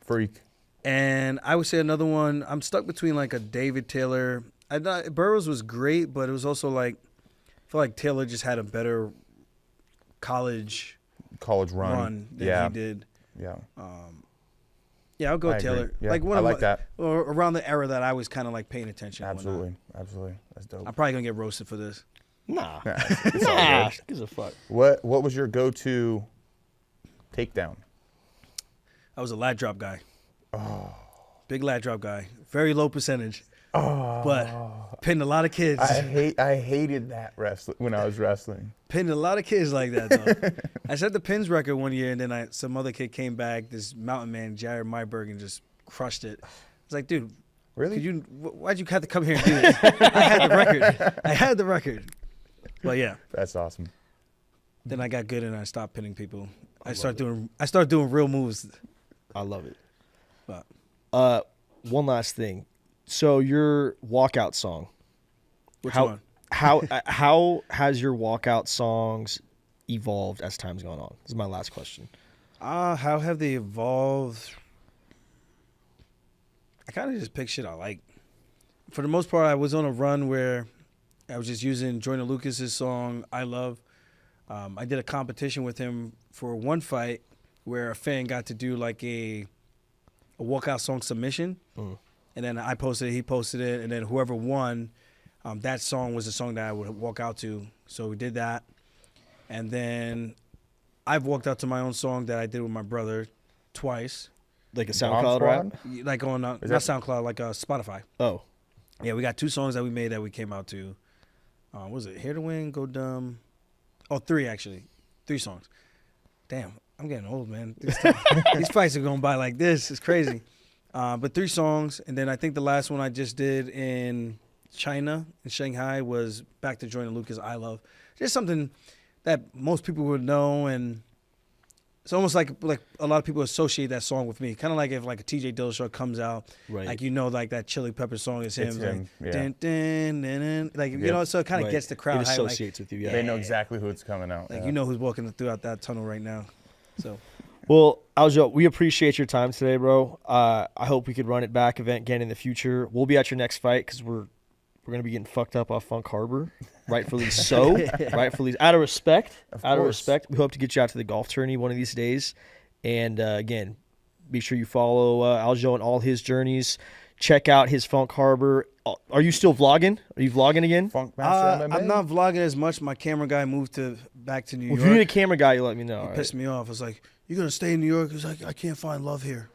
Freak. And I would say another one, I'm stuck between like a David Taylor. Burroughs was great, but it was also like, I feel like Taylor just had a better college run than he did. Yeah. Yeah, I'll go with Taylor. Yeah, Like I like that. Or around the era that I was kind of like paying attention. and whatnot. Absolutely. That's dope. I'm probably gonna get roasted for this. Nah. It's all Nah. good. Gives a fuck. What was your go-to takedown? I was a lat drop guy. Oh. Big lat drop guy. Very low percentage. Oh. But pinned a lot of kids. I hated that when I was wrestling. Pinned a lot of kids like that, though. I set the pins record one year, and then some other kid came back, this mountain man, Jared Myberg, and just crushed it. I was like, dude, really? Why'd you have to come here and do this? I had the record. But yeah. That's awesome. Then I got good and I stopped pinning people. I started doing real moves. I love it. But One last thing. So your walkout song. which one? How has your walkout songs evolved as time's gone on? This is my last question. How have they evolved? I kind of just pick shit I like. For the most part, I was on a run where I was just using Joyner Lucas's song "I Love." I did a competition with him for one fight where a fan got to do like a walkout song submission, and then I posted it, he posted it, and then whoever won, that song was the song that I would walk out to. So we did that, and then I've walked out to my own song that I did with my brother twice, Like a SoundCloud rap? like on not SoundCloud, like Spotify. Oh. Yeah, we got 2 songs that we made that we came out to. What was it? Here to Win, Go Dumb. Oh, 3 actually. 3 songs. Damn, I'm getting old, man. These fights are going by like this. It's crazy. But 3 songs, and then I think the last one I just did in China, in Shanghai, was back to Joyner Lucas, I Love. Just something that most people would know, and it's almost like a lot of people associate that song with me. Kind of like if like a TJ Dillashaw comes out, Right. like like that Chili Pepper song is him. It's him, like, yeah. dun, dun, dun, dun. Like you know, so it kind of Right. gets the crowd It hyped, associates with you, yeah. They know exactly who it's coming out. Like yeah. you know who's walking throughout that tunnel right now. So Well, Aljo, we appreciate your time today, bro. I hope we could run it back again in the future. We'll be at your next fight because we're going to be getting fucked up off Funk Harbor. Rightfully so. Rightfully. Out of respect. Out of respect. We hope to get you out to the golf tourney one of these days. And, again, be sure you follow Aljo on all his journeys. Check out his Funk Harbor. Are you still vlogging? Are you vlogging again? Funk Master MMA? I'm not vlogging as much. My camera guy moved back to New Well, York. if you need a camera guy, you let me know. He all right? pissed me off. I was like, "You gonna stay in New York?" He's like, "I can't find love here."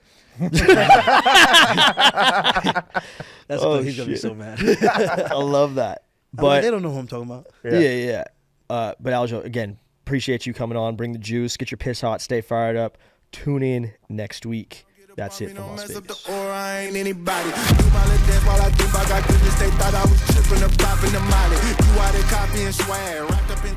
That's what he's gonna be shit. so mad. I love that. I'm like, But they don't know who I'm talking about. yeah. But Aljo, again, appreciate you coming on. Bring the juice. Get your piss hot. Stay fired up. Tune in next week. That's it from Don't Las mess up Vegas. the aura, I ain't anybody. Do my little dance while I think I got goodness. They thought I was tripping, the pop in the molly. You out of copy and swag, wrapped up in